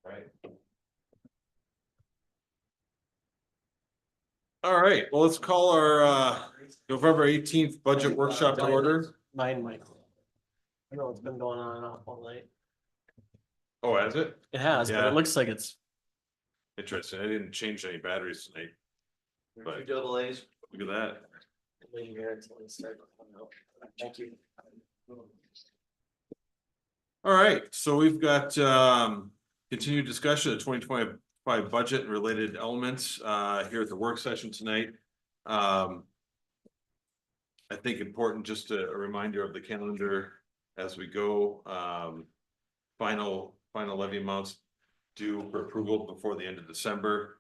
Right. All right, well, let's call our November 18th budget workshop to order. Mine, Michael. I know it's been going on and off all night. Oh, has it? It has, but Yeah. it looks like it's. Interesting. I didn't change any batteries tonight. But Double A's. look at that. Waiting here until we start. Thank you. All right, so we've got continued discussion of 2025 budget and related elements here at the work session tonight. I think important, just a reminder of the calendar as we go. Final levy amounts due for approval before the end of December.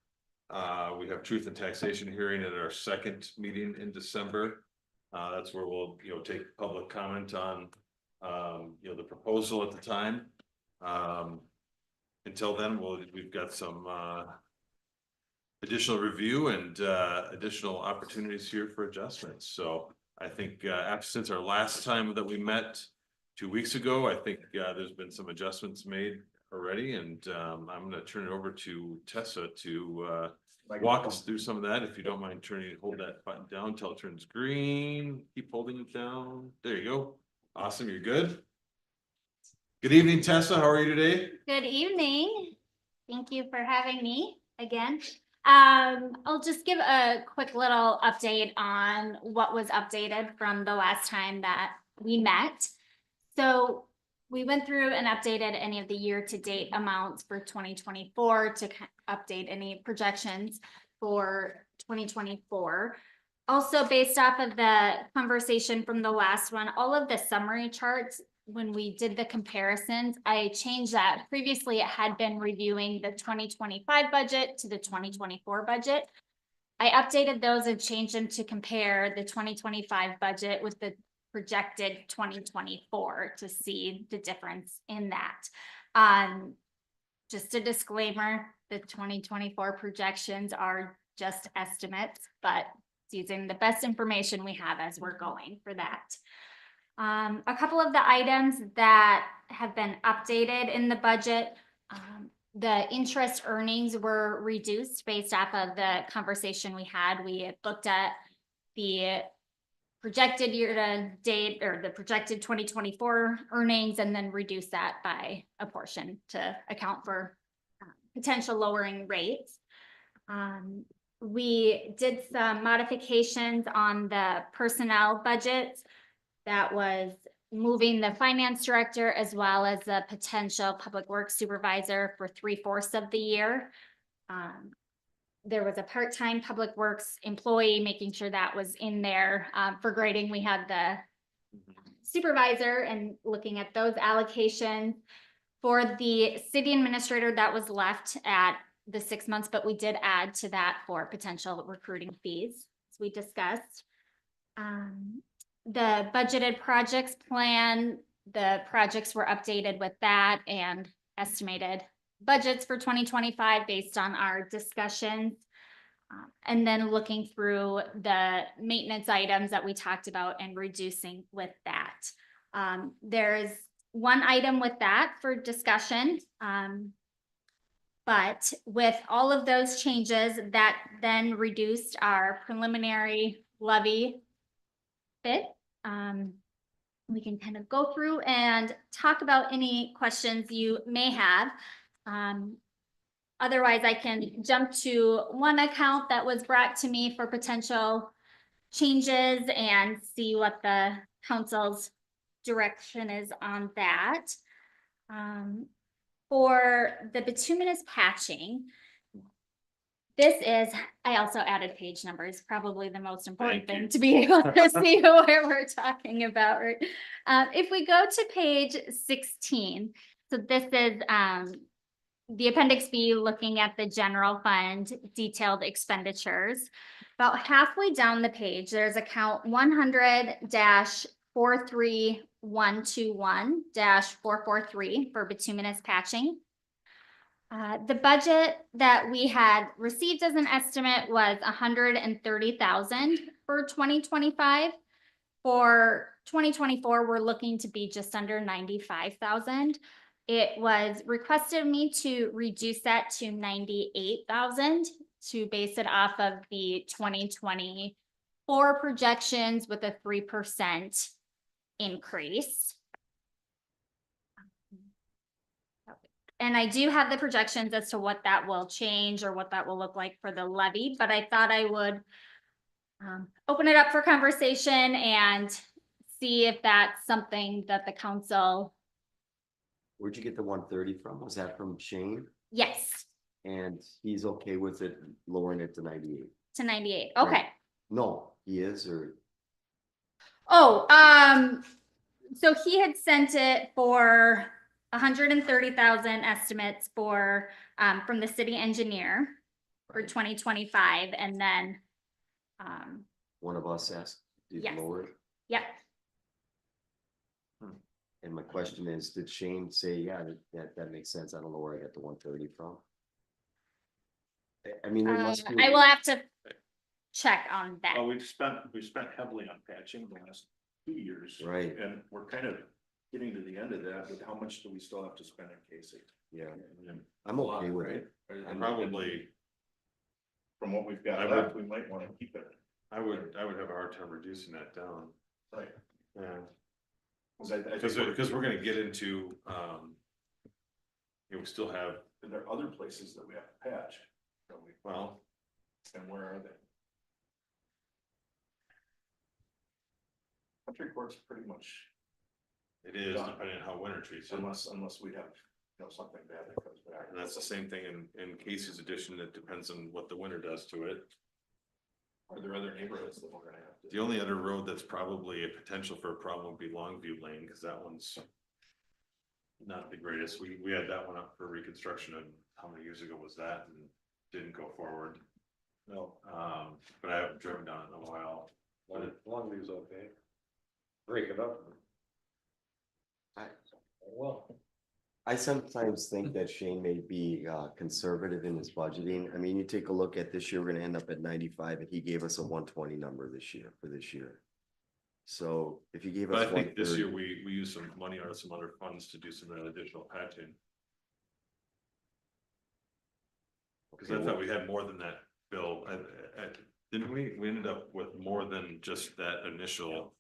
We have truth and taxation hearing at our second meeting in December. That's where we'll, take public comment on the proposal at the time. Until then, we've got some additional review and additional opportunities here for adjustments. So I think since our last time that we met 2 weeks ago, I think there's been some adjustments made already, and I'm going to turn it over to Tessa to walk us through some of that. If you don't mind hold that button down until it turns green. Keep holding it down. There you go. Awesome, you're good. Good evening, Tessa. How are you today? Good evening. Thank you for having me again. I'll just give a quick little update on what was updated from the last time that we met. So we went through and updated any of the year-to-date amounts for 2024 to update any projections for 2024. Also, based off of the conversation from the last one, all of the summary charts, when we did the comparisons, I changed that. Previously, it had been reviewing the 2025 budget to the 2024 budget. I updated those and changed them to compare the 2025 budget with the projected 2024 to see the difference in that. Just a disclaimer, the 2024 projections are just estimates, but it's using the best information we have as we're going for that. A couple of the items that have been updated in the budget, the interest earnings were reduced based off of the conversation we had. We had looked at the projected year-to-date or the projected 2024 earnings and then reduce that by a portion to account for potential lowering rates. We did some modifications on the personnel budgets. That was moving the finance director as well as the potential public works supervisor for 3/4 of the year. There was a part-time public works employee, making sure that was in there. For grading, we had the supervisor and looking at those allocations. For the city administrator, that was left at the 6 months, but we did add to that for potential recruiting fees, as we discussed. The budgeted projects plan, the projects were updated with that and estimated budgets for 2025 based on our discussions. And then looking through the maintenance items that we talked about and reducing with that. There's one item with that for discussion. But with all of those changes, that then reduced our preliminary levy bit. We can kind of go through and talk about any questions you may have. Otherwise, I can jump to one account that was brought to me for potential changes and see what the council's direction is on that. For the bituminous patching, I also added page numbers, probably the most important thing to be able to see where we're talking about, right? If we go to page 16, so this is the appendix B, looking at the general fund detailed expenditures. About halfway down the page, there's account 100-43121-443 for bituminous patching. The budget that we had received as an estimate was $130,000 for 2025. for 2024, we're looking to be just under 95,000. It was requested of me to reduce that to 98,000 to base it off of the 2024 projections with a 3% increase. And I do have the projections as to what that will change or what that will look like for the levy, but I thought I would open it up for conversation and see if that's something that the council, Where'd you get the 130 from? Was that from Shane? yes, And he's okay with it lowering it to 98? to 98. Okay. No, he is, or Oh, so he had sent it for 130,000 estimates for, from the city engineer for 2025, and then, one of us asked, did Yes. lower it? yep, And my question is, did Shane say, yeah, that makes sense? I don't know where I got the 130 from. I mean, there must be. I will have to check on that. Well, we've spent heavily on patching the last 2 years. Right. And we're kind of getting to the end of that, but how much do we still have to spend on casing? Yeah, And I'm a lot, okay with right? it. And Probably, From what we've got I left, we might want to keep it. I would have a hard time reducing that down. Right. Yeah, Because we're gonna get into, we still have, there are other places that we have to patch. don't we? well, And where are they? Country Court's pretty much, it is depending on how winter treats it. unless we have, something bad that comes back. And that's the same thing in Casey's edition. It depends on what the winter does to it. Are there other neighborhoods that we're gonna have to? The only other road that's probably a potential for a problem would be Longview Lane, because that one's not the greatest. We had that one up for reconstruction, and how many years ago was that, and didn't go forward. No. But I haven't driven down it in a while. Longview's okay. Break it up. Well. I sometimes think that Shane may be conservative in his budgeting. I mean, you take a look at this year, we're gonna end up at 95, and he gave us a 120 number this year for this year. So if he gave us. But I think this 130 year we used some money out of some other funds to do some additional patching. Cause I Okay, thought we had more than that, Bill. Didn't we? We ended up with more than just that initial.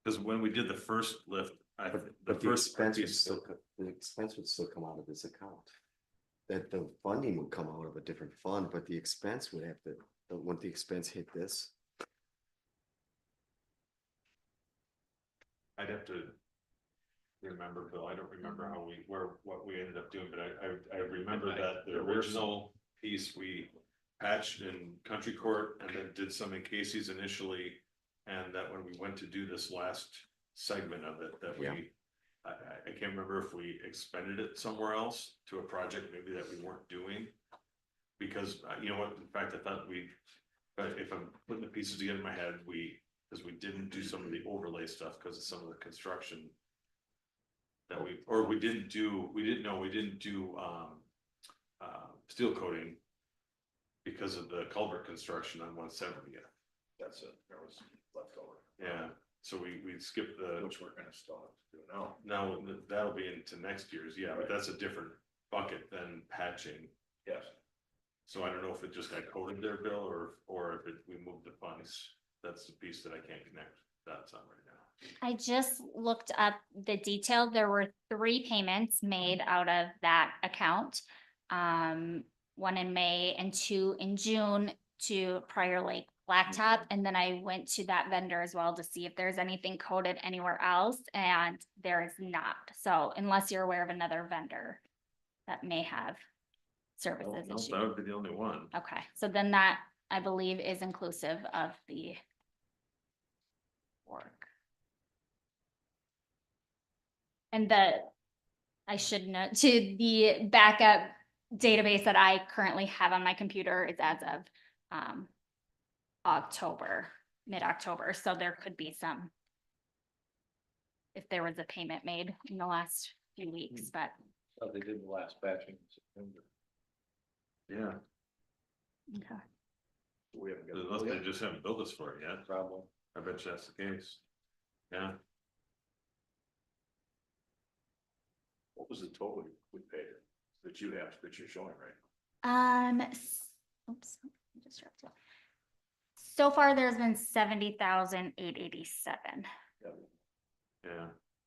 Cause when we did the first lift, But the expense would still, the expense would still come out of this account. That the funding would come out of a different fund, but the expense would have to, wouldn't the expense hit this? I'd have to remember, Bill. I don't remember how what we ended up doing, but I remember that the original piece we patched in Country Court and then did some in Casey's initially. And that when we went to do this last segment of it, that Yeah. I can't remember if we expended it somewhere else to a project maybe that we weren't doing. Because you know what, in fact, I thought but if I'm putting the pieces together in my head, because we didn't do some of the overlay stuff because of some of the construction. That we didn't do steel coating. Because of the culvert construction on 170. That's it, there was leftover. Yeah, so we skipped the, Which we're gonna still have to do now. now that'll be into next year's, yeah, but that's a different bucket than patching. Yes. So I don't know if it just got coded there, Bill, or if we moved the funds. That's the piece that I can't connect dots on right now. I just looked up the detail. There were 3 payments made out of that account. 1 in May and 2 in June to Prior Lake Blacktop. And then I went to that vendor as well to see if there's anything coded anywhere else, and there is not. So unless you're aware of another vendor that may have services No, issued. that would be the only one. Okay, so then that, I believe, is inclusive of the work. And I should note, to the backup database that I currently have on my computer is as of October, mid-October, so there could be some, if there was a payment made in the last few weeks, but They did the last batching in September. Yeah, okay. We haven't got. unless they just haven't built us for it yet. Problem. I bet you that's the case. Yeah, What was the total we paid that you have, that you're showing, right? Oops, I disrupted. So far, there's been 70,887. yeah,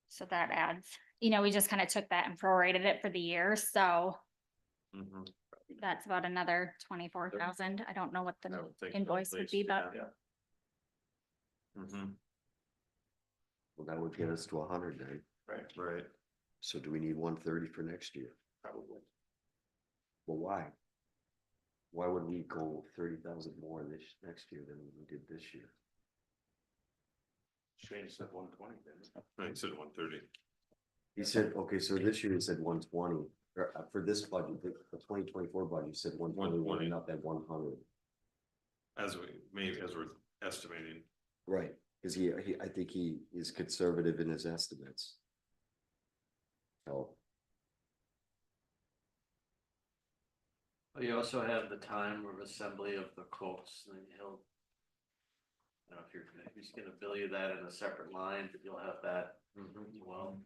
So that adds, we just kind of took that and prorated it for the year, so mhm. that's about another 24,000. I don't know what I the would think so, invoice at would be, least, but yeah. Mhm, Well, that would get us to 100 then. Right, right, So do we need 130 for next year? probably. Well, why? Why would we go 30,000 more this next year than we did this year? Shane said 120, didn't he? right, you said 130. He said, okay, so this year he said 120, or for this budget, the 2024 budget, he said 120, we're 120. up at 100. As we're estimating, Right, because I think he is conservative in his estimates. So, You also have the time of assembly of the quotes, and he'll. I don't know if he's gonna bill you that in a separate line, but you'll have that as well.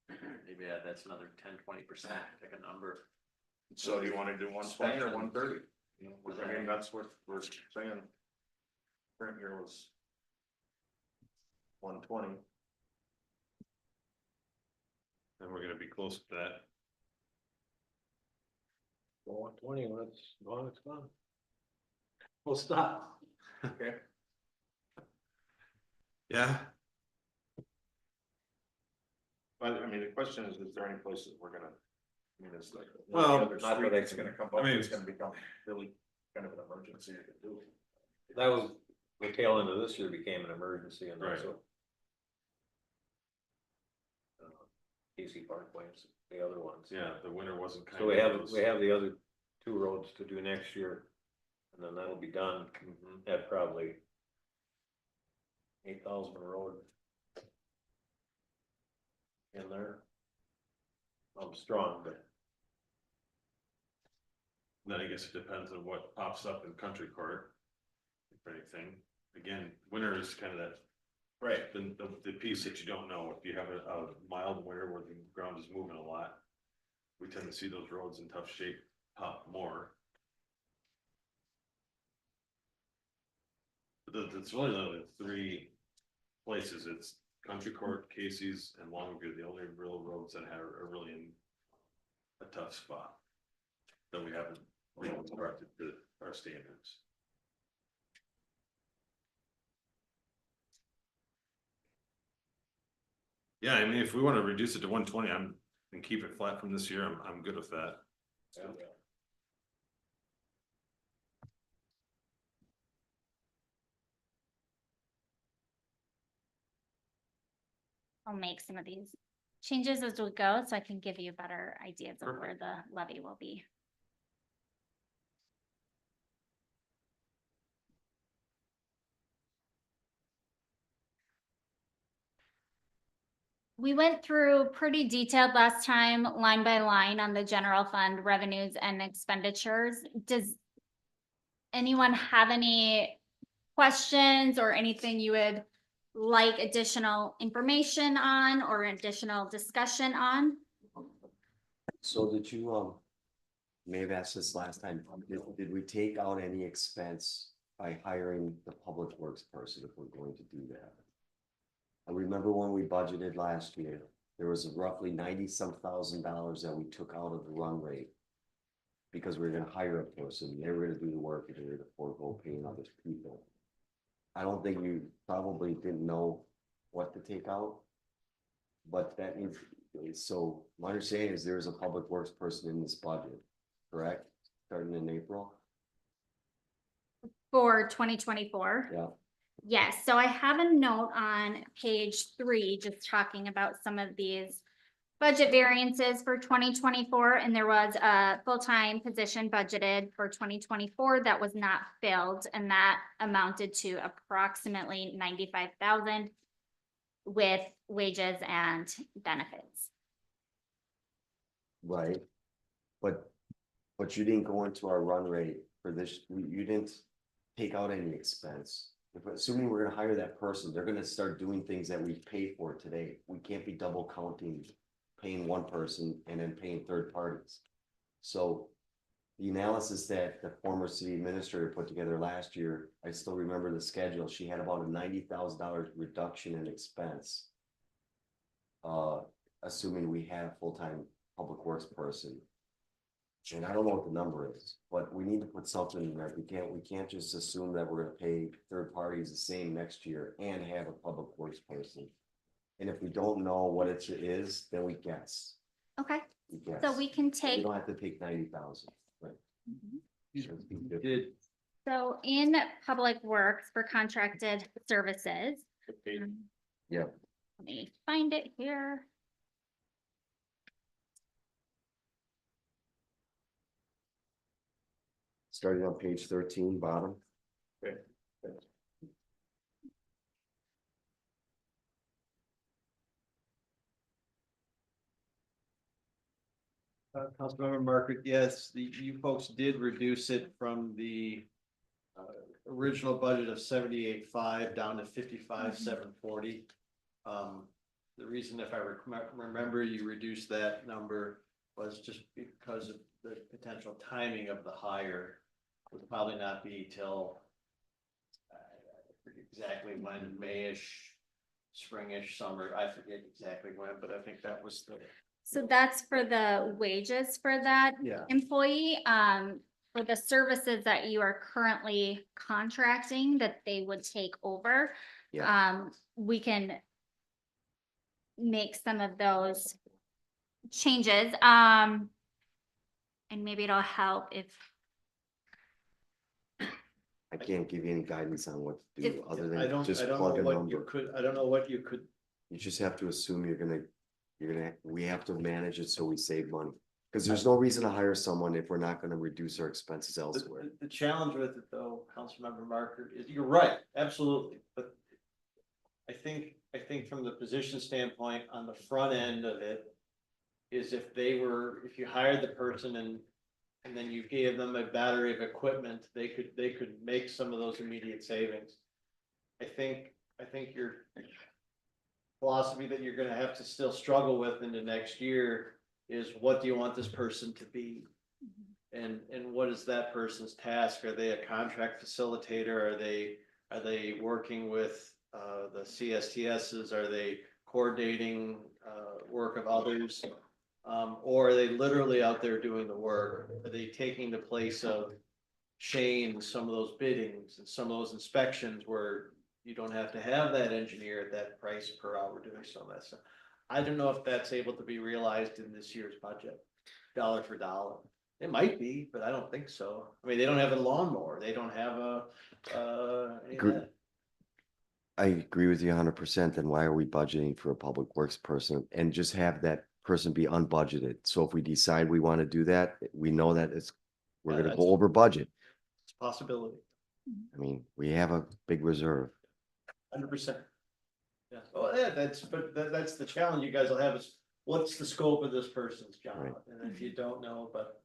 Maybe that's another 10-20%, pick a number. So you wanna do 120 or 130? I mean, that's what we're saying. Current year was 120. and we're gonna be close to that. Well, 120, when it's gone, it's gone. We'll stop. Okay. Yeah, But I mean, the question is there any places we're gonna, I mean, it's like. Well, not that it's gonna come up, I mean, it's gonna become really kind of an emergency to do. That was, the tail end of this year became an emergency and Right. that's what. Casey Parkways, the other ones. yeah, the winter wasn't kind So of. we have the other two roads to do next year. And then that'll be done at probably 8,000 a road. In there. Strong, but Then I guess it depends on what pops up in country court. If anything, again, winter is kind of that, Right. the piece that you don't know. If you have a mild winter where the ground is moving a lot, we tend to see those roads in tough shape pop more. But it's really the three places. It's country court, Casey's, and Longview, the only real roads that are really in a tough spot that we haven't reconstructed to our standards. Yeah, I mean, if we want to reduce it to 120, and keep it flat from this year, I'm good with that. I'll make some of these changes as we go, so I can give you better ideas of where the levy will be. We went through pretty detailed last time, line by line on the general fund revenues and expenditures. Does anyone have any questions or anything you would like additional information on or additional discussion on? so did you, may have asked this last time, did we take out any expense by hiring the public works person if we're going to do that? I remember when we budgeted last year, there was roughly 90-some thousand dollars that we took out of the run rate. Because we were gonna hire a person, they were gonna do the work, and they were gonna forego paying other people. I don't think you probably didn't know what to take out. But that means, so my understanding is there's a public works person in this budget, correct? Starting in April, For 2024? yeah. Yes, so I have a note on page 3, just talking about some of these budget variances for 2024, and there was a full-time position budgeted for 2024 that was not filled, and that amounted to approximately 95,000 with wages and benefits. Right, but you didn't go into our run rate for this, you didn't take out any expense if, assuming we're gonna hire that person, they're gonna start doing things that we pay for today. We can't be double counting, paying one person and then paying third parties. So the analysis that the former city administrator put together last year, I still remember the schedule. She had about a $90,000 reduction in expense. Assuming we have full-time public works person. And I don't know what the number is, but we need to put something in there. We can't just assume that we're gonna pay third parties the same next year and have a public works person. And if we don't know what it is, then we guess. Okay, We guess. so we can We take, don't have to take 90,000, right? Did, so in Public Works for contracted services. Yeah. Let me find it here. Starting on page 13, bottom. Councilmember Margaret, yes, you folks did reduce it from the original budget of 78.5 down to 55,740. The reason, if I remember, you reduced that number was just because of the potential timing of the hire would probably not be till I forget exactly when, Mayish, springish, summer, I forget exactly when, but I think that was the. So that's for the wages for that Yeah. employee, for the services that you are currently contracting that they would take over. We can make some of those changes, and maybe it'll help if, I can't give you any guidance on what to do other I than don't just know plug a what number. you could, I don't know what you could. You just have to assume we have to manage it so we save money. Cause there's no reason to hire someone if we're not gonna reduce our expenses elsewhere. The challenge with it though, Councilmember Marker, is you're right, absolutely, but. I think from the position standpoint, on the front end of it. Is if you hired the person and then you gave them a battery of equipment, they could make some of those immediate savings. I think your philosophy that you're gonna have to still struggle with into next year is what do you want this person to be? And what is that person's task? Are they a contract facilitator? Are they working with the CSTSs? Are they coordinating work of others? Or are they literally out there doing the work? Are they taking the place of Shane, in some of those biddings and some of those inspections where you don't have to have that engineer at that price per hour doing some of that stuff? I don't know if that's able to be realized in this year's budget, dollar for dollar. It might be, but I don't think so. I mean, they don't have a lawnmower. They don't have any of that. I agree with you 100%. Then why are we budgeting for a public works person and just have that person be unbudgeted? So if we decide we want to do that, we know that we're Yeah, gonna that's- go over budget. It's a possibility, I mean, we have a big reserve. 100%. Yeah, well, yeah, that's the challenge you guys will have is what's the scope of this person's job? Right. And if you don't know, but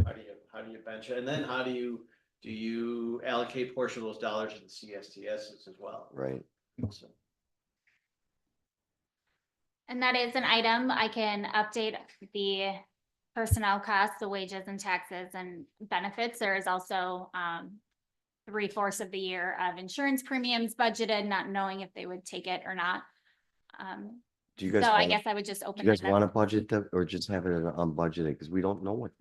how do you bench it? And then how do you allocate portion of those dollars to the CSTSs as well? Right. So, and that is an item, I can update the personnel costs, the wages and taxes and benefits. There is also, 3/4 of the year of insurance premiums budgeted, not knowing if they would take it or not. Do you guys, So I wanna- guess I would just do open. you guys it up. want to budget that or just have it unbudgeted? Cause we don't know what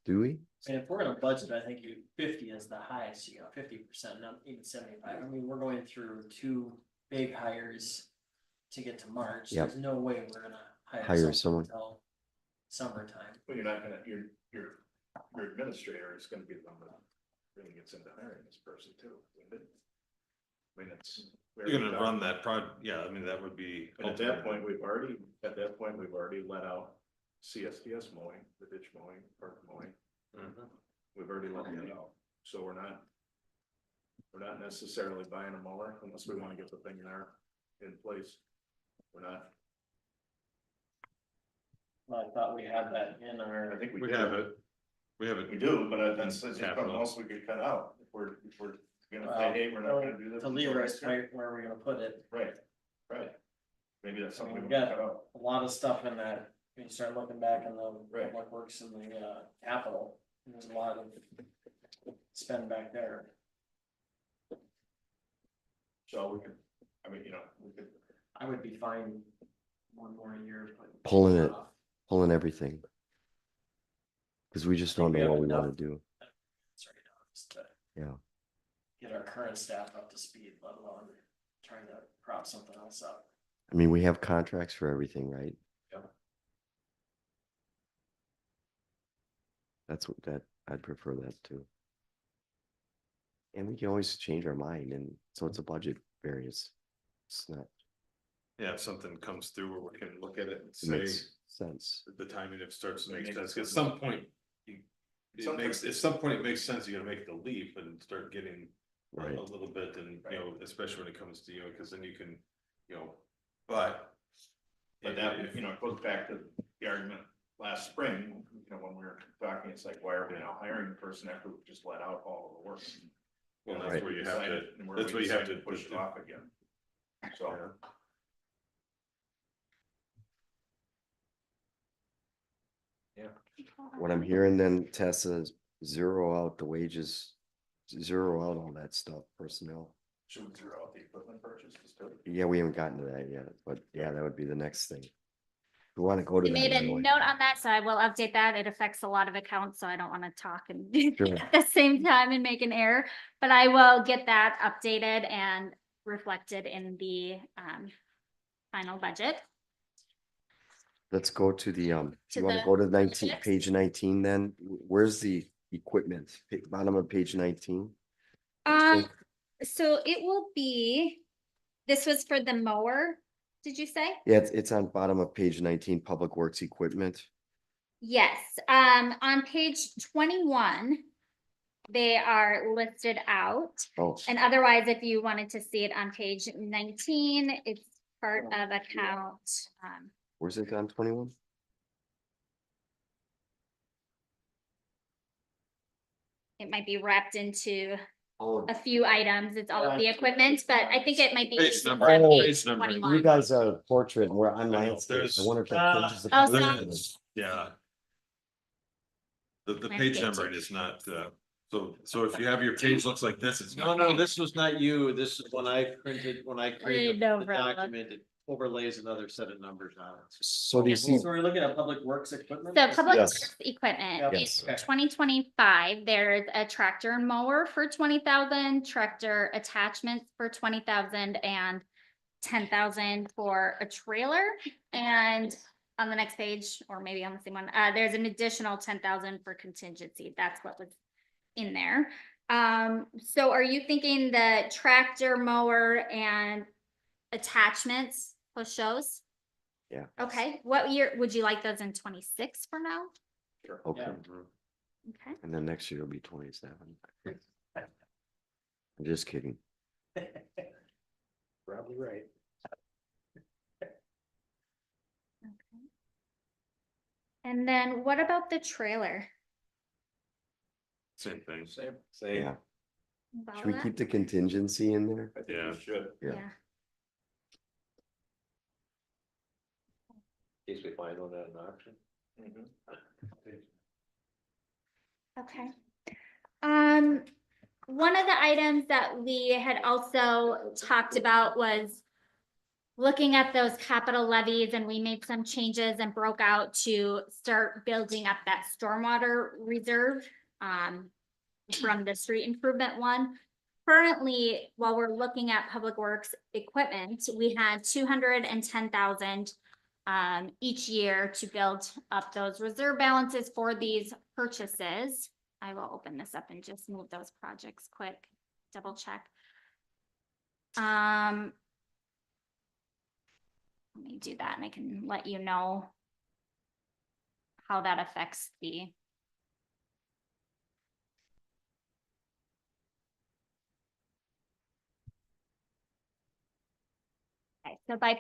do we? And if we're gonna budget, I think 50 is the highest, 50%, not even 75. I mean, we're going through 2 big hires to get to March. Yep. There's no way we're gonna Hire hire someone. someone until summertime. Well, you're not gonna, your administrator is gonna be the one that really gets into hiring this person too. Isn't it? I mean, it's. You're gonna run that yeah, I mean, that would be. And at that point, we've already let out CSTS mowing, the ditch mowing, park mowing. We've already let that out, so we're not necessarily buying a mower unless we wanna get the thing there in place. We're not, Well, I thought we had that in I our, think we We do. have it. We have We it. do, but that's Capital. something else we could cut out, if we're You're gonna say, hey, we're not gonna do this. To until Leroy's next year. point, where are we gonna put it? Right, right. Maybe that's something we We've wanna got cut out. a lot of stuff in that, when you start looking back in the Right. public works and the capital, there's a lot of spend back there. So we could, I mean, we could, I would be fine one more year. but- Pulling it. Pulling everything. Cause we just don't think we know have what we enough. wanna do. Sorry, just to Yeah. get our current staff up to speed, let alone trying to prop something else up. I mean, we have contracts for everything, right? Yeah. That's what I'd prefer that too. And we can always change our mind, and so it's a budget variance. It's not, Yeah, if something comes through where we can look at it and it say, makes sense. the timing it starts to It make makes sense, 'cause at sense. some point. It Some makes, at some point, it makes sense, you gotta make the leap and start getting Right. a little bit, and, Right. especially when it comes to, cause then you can, but. but that, it goes back to the argument last spring, when we were talking, it's like, why are we now hiring a person after we've just let out all of the work? Well, And that's that's where we you have to, decided- and where that's we where you have decided to push it off again. So. yeah. What I'm hearing then, Tessa, is zero out the wages, zero out all that stuff, personnel. Should we throw out the equipment purchases too? Yeah, we haven't gotten to that yet, but yeah, that would be the next thing. We wanna go to We that. made right a away. note on that, so I will update that. It affects a lot of accounts, so I don't want to talk and Sure. at the same time and make an error. But I will get that updated and reflected in the final budget. Let's go to the, To you wanna the go to 19, budgets? page 19 then? Where's the equipment? Bottom of page 19? So it will be, this was for the mower, did you say? Yeah, it's on bottom of page 19, Public Works Equipment. Yes, on page 21, they are listed out. Oh, And otherwise, if you wanted to see it on page 19, it's part of account. where's it on 21? It might be wrapped into Oh, a few items. It's all of the equipment, but I think it might be. Page number, on Oh. page number. 21. you guys are portrait, and we're on I know, landscape. there's- I wonder if that Ah. changes the. Oh, percentage. Yeah. The Might page be numbering is not, so if you have your page looks like this, it's No, not. no, this was not you. This is when I created No the problem. document, it overlays another set of numbers on it. So do you see, So we're looking at public works equipment? So public Yes. works equipment, Yep. in Yes. 2025, there's a tractor and mower for 20,000, tractor attachments for 20,000 and 10,000 for a trailer. And on the next page, or maybe on the same one, there's an additional 10,000 for contingency. That's what was in there. So are you thinking the tractor, mower and attachments plus shows? Yeah. Okay, what year, would you like those in 26 for now? okay, Yeah. Okay. and then next year it'll be 27. I'm just kidding. Probably right. And then what about the trailer? Same thing. Same. Yeah, Follow should we that? keep the contingency in there? I think Yeah. we should. Yeah. Yeah, In case we find one at an auction. okay. One of the items that we had also talked about was looking at those capital levies, and we made some changes and broke out to start building up that stormwater reserve from the street improvement one. Currently, while we're looking at public works equipment, we had 210,000 each year to build up those reserve balances for these purchases. I will open this up and just move those projects quick, double check. Let me do that and I can let you know how that affects the. Okay, so by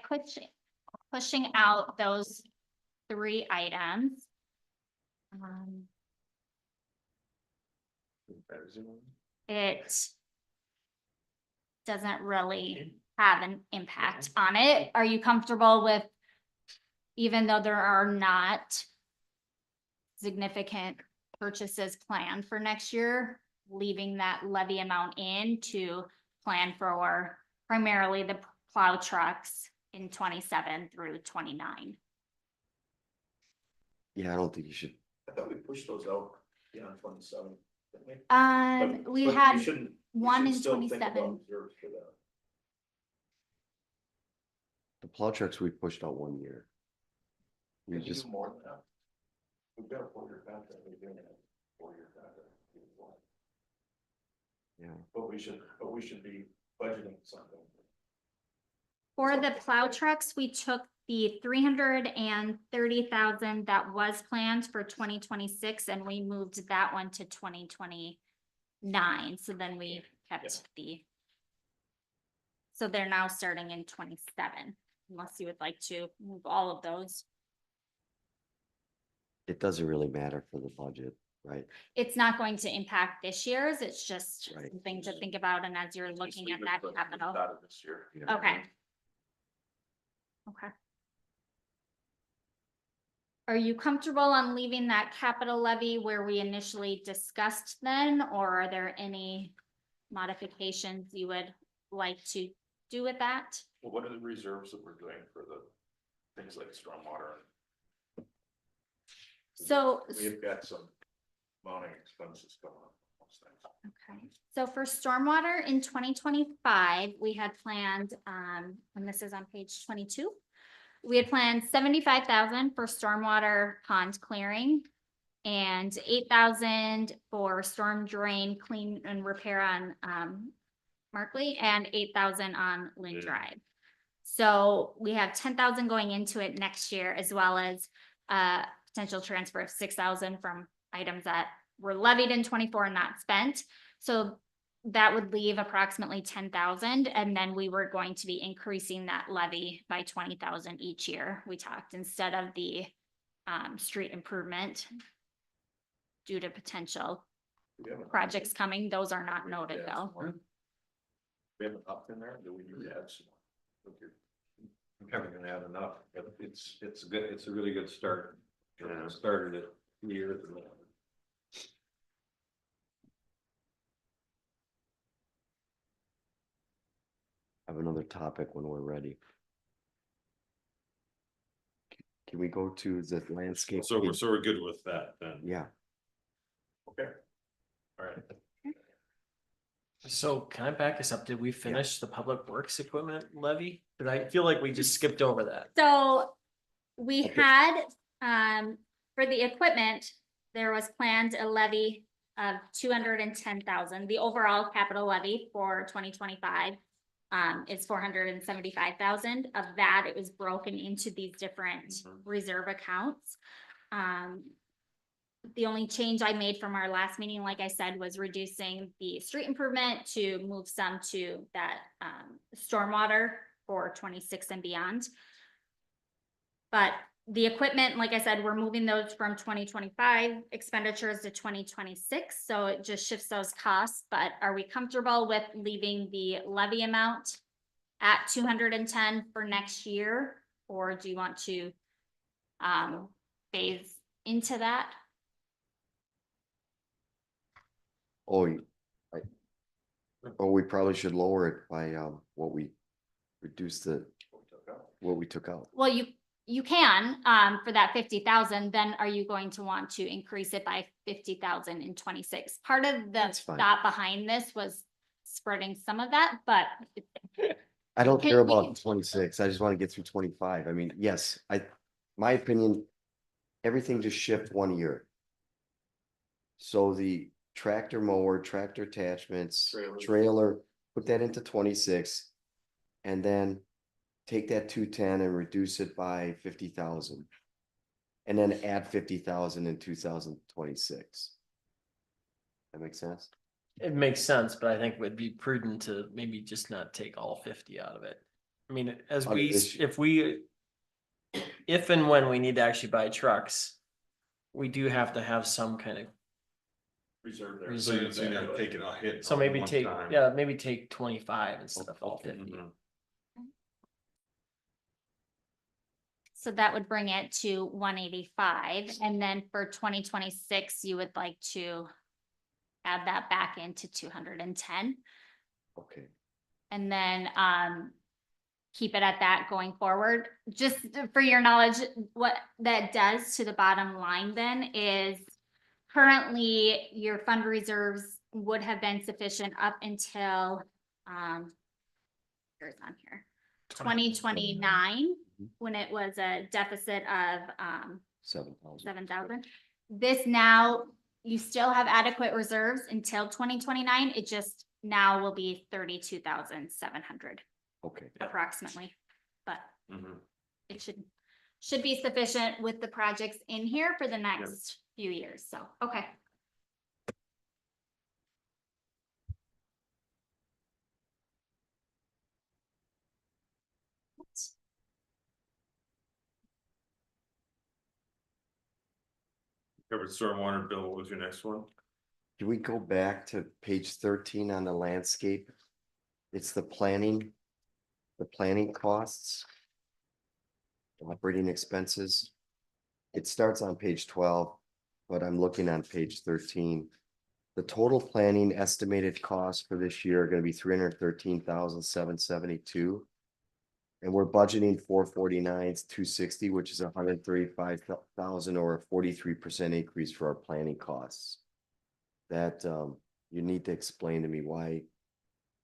pushing out those 3 items. It doesn't really have an impact on it. Are you comfortable with, even though there are not significant purchases planned for next year, leaving that levy amount in to plan for primarily the plow trucks in 27 through 29? Yeah, I don't think you should. I thought we pushed those out beyond 27. didn't we? We But had shouldn't- we one should in still think about 27. reserves for that. The plow trucks we pushed out 1 year. We Can you just, do more than that? We've got a 4-year contract, we're doing a 4-year contract. yeah, But we should be budgeting something. For the plow trucks, we took the 330,000 that was planned for 2026 and we moved that one to 2029. So then we kept so they're now starting in 27, unless you would like to move all of those. it doesn't really matter for the budget, right? It's not going to impact this year's, it's just Right. something to think about, and as you're looking at that capital. Out of this year. Yeah. Okay. Okay. Are you comfortable on leaving that capital levy where we initially discussed then, or are there any modifications you would like to do with that? Well, what are the reserves that we're doing for the things like stormwater? So, We've got some mounting expenses coming up. on those things. okay, so for stormwater in 2025, we had planned, and this is on page 22. We had planned 75,000 for stormwater pond clearing and 8,000 for storm drain clean and repair on, Markley, and 8,000 on Lynn Drive. So we have 10,000 going into it next year, as well as potential transfer of 6,000 from items that were levied in 24 and not spent. So that would leave approximately 10,000, and then we were going to be increasing that levy by 20,000 each year. We talked, instead of the street improvement due to potential We have an- projects coming, those are not noted Yeah, though. some more. We have an up in there, do we need to add some? more? Okay. I'm never gonna add enough, but it's good, it's a really good start. Started it 2 years ago. Have another topic when we're ready. Can we go to the landscape? So we're good with that then. Yeah, Okay. All right. So can I back us up? Did we finish the public works equipment levy? But I feel like we just skipped over that. So we Okay. had, for the equipment, there was planned a levy of 210,000. The overall capital levy for 2025 is 475,000. Of that, it was broken into these different reserve accounts. The only change I made from our last meeting, like I said, was reducing the street improvement to move some to that stormwater for 26 and beyond. But the equipment, like I said, we're moving those from 2025 expenditures to 2026, so it just shifts those costs. But are we comfortable with leaving the levy amount at 210 for next year? Or do you want to phase into that? oh, we probably should lower it by what we reduced what we took out. Well, you can, for that 50,000, then are you going to want to increase it by 50,000 in 26? Part of the That's fine. thought behind this was spreading some of that, but I don't Okay, care we about can- 26. I just want to get through 25. I mean, yes, my opinion, everything just shift 1 year. So the tractor mower, tractor attachments, Trailers. trailer, put that into 26. And then take that 210 and reduce it by 50,000. And then add 50,000 in 2026. That makes sense? It makes sense, but I think it would be prudent to maybe just not take all 50 out of it. I mean, as Out of we, this if and when we need to actually buy trucks, we do have to have some kind of Reserve there. So you're saying they're taking a hit. So all maybe one take, time. yeah, maybe take 25 instead of all Okay. 50. Mhm. So that would bring it to 185, and then for 2026, you would like to add that back into 210, Okay, and then keep it at that going forward. Just for your knowledge, what that does to the bottom line then is currently your fund reserves would have been sufficient up until here's on here, 2029, when it was a deficit of 7,000. 7,000. This now, you still have adequate reserves until 2029. It just now will be 32,700 Okay, approximately. But Mhm. it should be sufficient with the projects in here for the next few years. So, okay. Covered stormwater. Bill, what was your next one? can we go back to page 13 on the landscape? It's the planning costs. Operating expenses. It starts on page 12, but I'm looking on page 13. The total planning estimated costs for this year are gonna be 313,772. And we're budgeting 449, 260, which is 135,000 or a 43% increase for our planning costs. That you need to explain to me why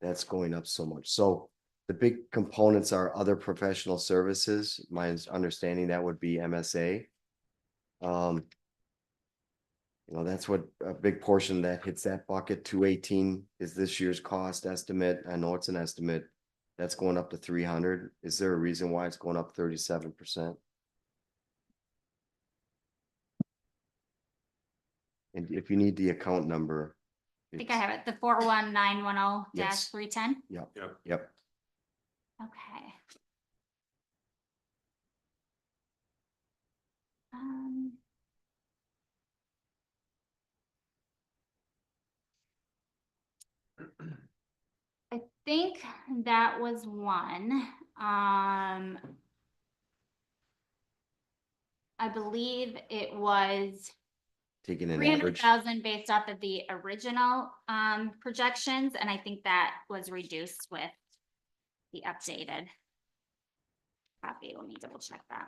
that's going up so much. So the big components are other professional services. My understanding that would be MSA. That's what a big portion that hits that bucket. 218 is this year's cost estimate. I know it's an estimate. That's going up to 300. Is there a reason why it's going up 37%? And if you need the account number. I think I have it, the 41910-310. Yep, Yep. yep. Okay. Um. I think that was one. I believe it was Taking an 300,000 based off of the original projections, and I think that was reduced with the updated copy. Let me double check that.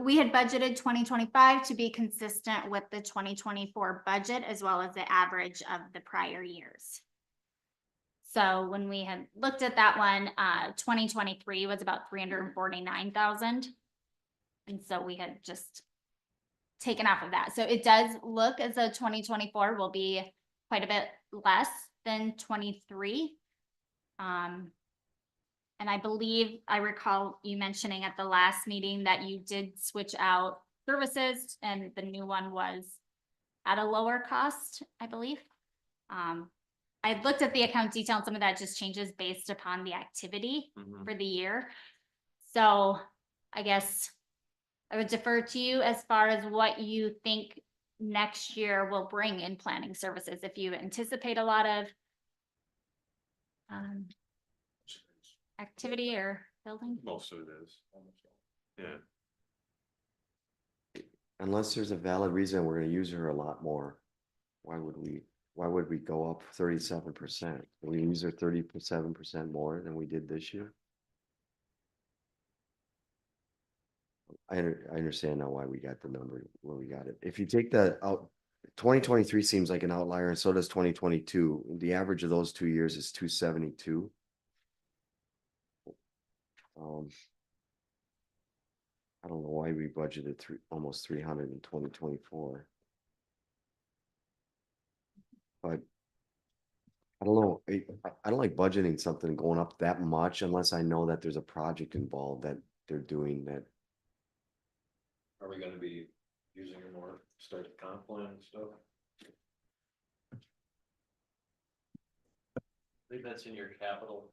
We had budgeted 2025 to be consistent with the 2024 budget as well as the average of the prior years. So when we had looked at that one, 2023 was about 349,000. And so we had just taken off of that. So it does look as though 2024 will be quite a bit less than 23. And I believe I recall you mentioning at the last meeting that you did switch out services and the new one was at a lower cost, I believe. I looked at the account detail and some of that just changes based upon the activity Mhm. for the year. So I guess I would defer to you as far as what you think next year will bring in planning services. If you anticipate a lot of activity or building. Most of it is. Yeah. Unless there's a valid reason we're gonna use her a lot more. Why would we go up 37%? We use her 37% more than we did this year? I understand now why we got the number where we got it. If you take that out, 2023 seems like an outlier and so does 2022. The average of those 2 years is 272. I don't know why we budgeted almost 300 in 2024. But I don't know, I don't like budgeting something going up that much unless I know that there's a project involved that they're doing that. Are we gonna be using it more, start the comp plan and stuff? I think that's in your capital.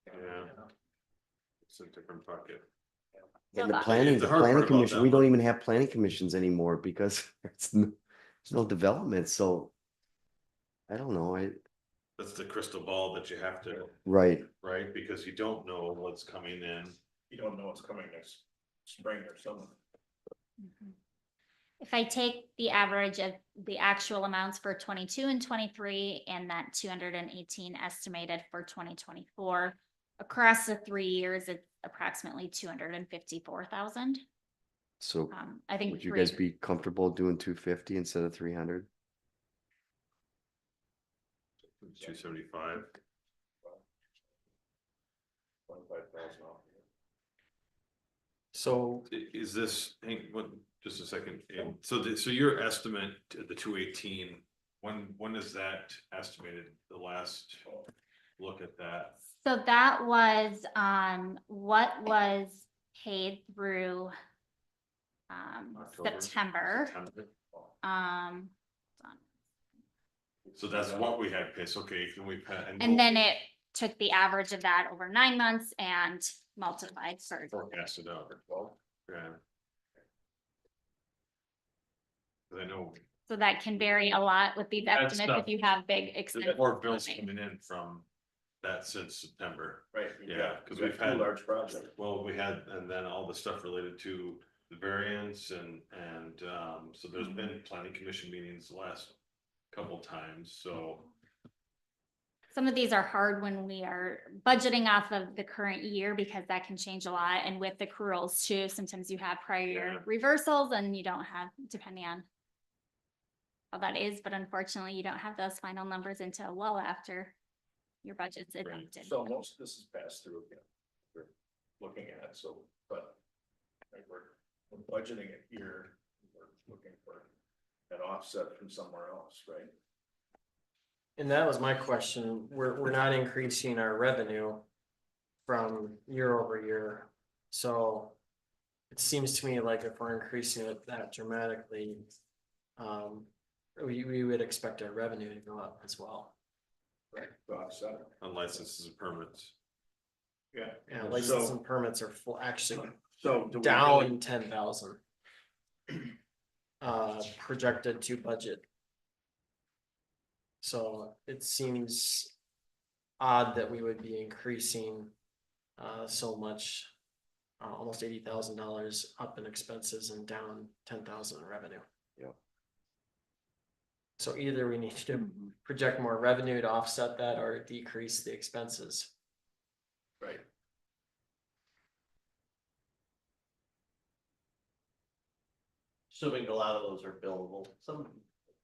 Yeah. It's a different bucket. And the So planning, the the hard part planning about commission, that we don't one- even have planning commissions anymore because there's no development, so. I don't know, That's the crystal ball that you have to, right, right? Because you don't know what's coming in. You don't know what's coming next spring or summer. If I take the average of the actual amounts for 22 and 23 and that 218 estimated for 2024, across the 3 years, it's approximately 254,000. so I think. would you guys be comfortable doing 250 instead of 300? 275. 25,000 off. So Is this, hang, what, just a second, so your estimate, the 218, when is that estimated, the last look at that? So that was what was paid through October, September. September? Um, So that's what we had paid, so okay, can we pay? and then it took the average of that over 9 months and multiplied for. Forecasted out, yeah. 'Cause I know So that can vary a lot with these That's estimates tough. if you have big there's expenses. more bills coming. coming in from that since September. Right. Yeah, 'cause we've we've two had- large projects. Well, we had, and then all the stuff related to the variance and, so there's been planning commission meetings the last couple times, so. Some of these are hard when we are budgeting off of the current year because that can change a lot. And with accruals too, sometimes you have prior year Yeah. reversals and you don't have, depending on how that is, but unfortunately you don't have those final numbers until well after your budget's adopted. So most of this is passed through again. We're looking at, so, but like we're budgeting it here, we're looking for an offset from somewhere else, right? And that was my question. We're not increasing our revenue from year over year. So it seems to me like if we're increasing it that dramatically, we would expect our revenue to go up as well. Right. To offset it. On licenses and permits. Yeah. And license and permits are full, actually So do we down really- 10,000. Projected to budget. So it seems odd that we would be increasing so much, almost $80,000 up in expenses and down 10,000 in revenue. Yeah. So either we need to project more revenue to offset that or decrease the expenses. Right. Assuming a lot of those are billable,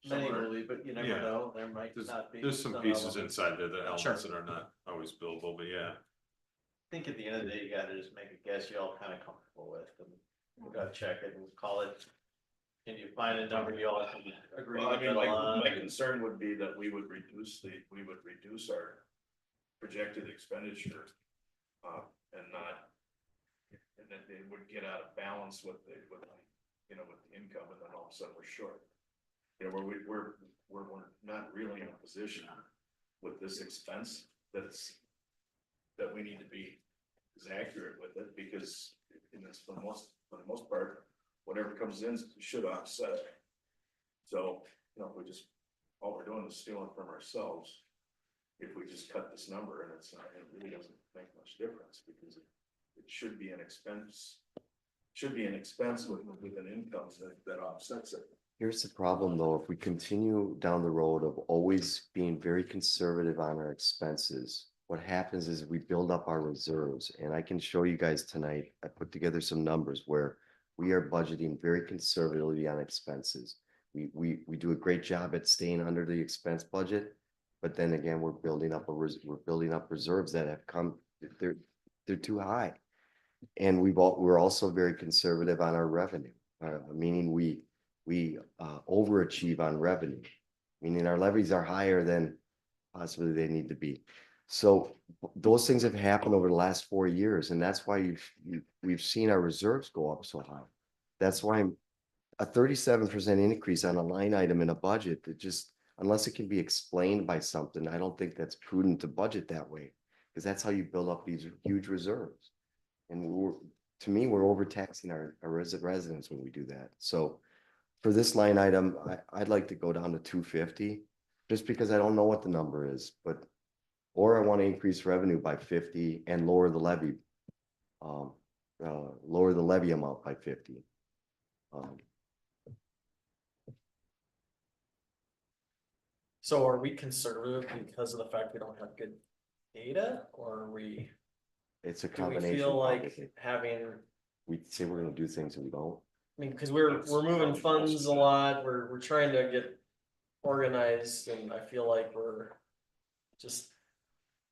many Some are. will be, but you never Yeah. know, there might not be. There's some of pieces them. inside there, the Sure. elements that are not always billable, but yeah. I think at the end of the day, you gotta just make a guess you're all kind of comfortable with, and we gotta check it and call it. Can you find a number you all can agree Well, I with? mean, on? my concern would be that we would reduce our projected expenditure. And not, and then they would get out of balance with the income, and then all of a sudden we're short. You know, we're not really in a position with this expense that we need to be as accurate with it, because in this, for the most part, whatever comes in should offset it. So, all we're doing is stealing from ourselves. If we just cut this number, and it really doesn't make much difference, because it should be an expense. Should be an expense with an income that offsets it. here's the problem though, if we continue down the road of always being very conservative on our expenses. What happens is we build up our reserves, and I can show you guys tonight, I put together some numbers where we are budgeting very conservatively on expenses. We do a great job at staying under the expense budget, but then again, we're building up reserves that have come, they're too high. And we're also very conservative on our revenue, meaning we overachieve on revenue, meaning our levies are higher than possibly they need to be. So those things have happened over the last 4 years, and that's why we've seen our reserves go up so high. That's why a 37% increase on a line item in a budget, that just, unless it can be explained by something, I don't think that's prudent to budget that way. Because that's how you build up these huge reserves. And to me, we're overtaxing our residents when we do that. So for this line item, I'd like to go down to 250, just because I don't know what the number is, but, or I want to increase revenue by 50 and lower the levy. Lower the levy amount by 50. So are we conservative because of the fact we don't have good data, or are we, It's a do we combination. feel like probably. having, We say we're gonna do things and we don't. I mean, because we're moving That's funds most a of it. lot, we're trying to get organized, and I feel like we're just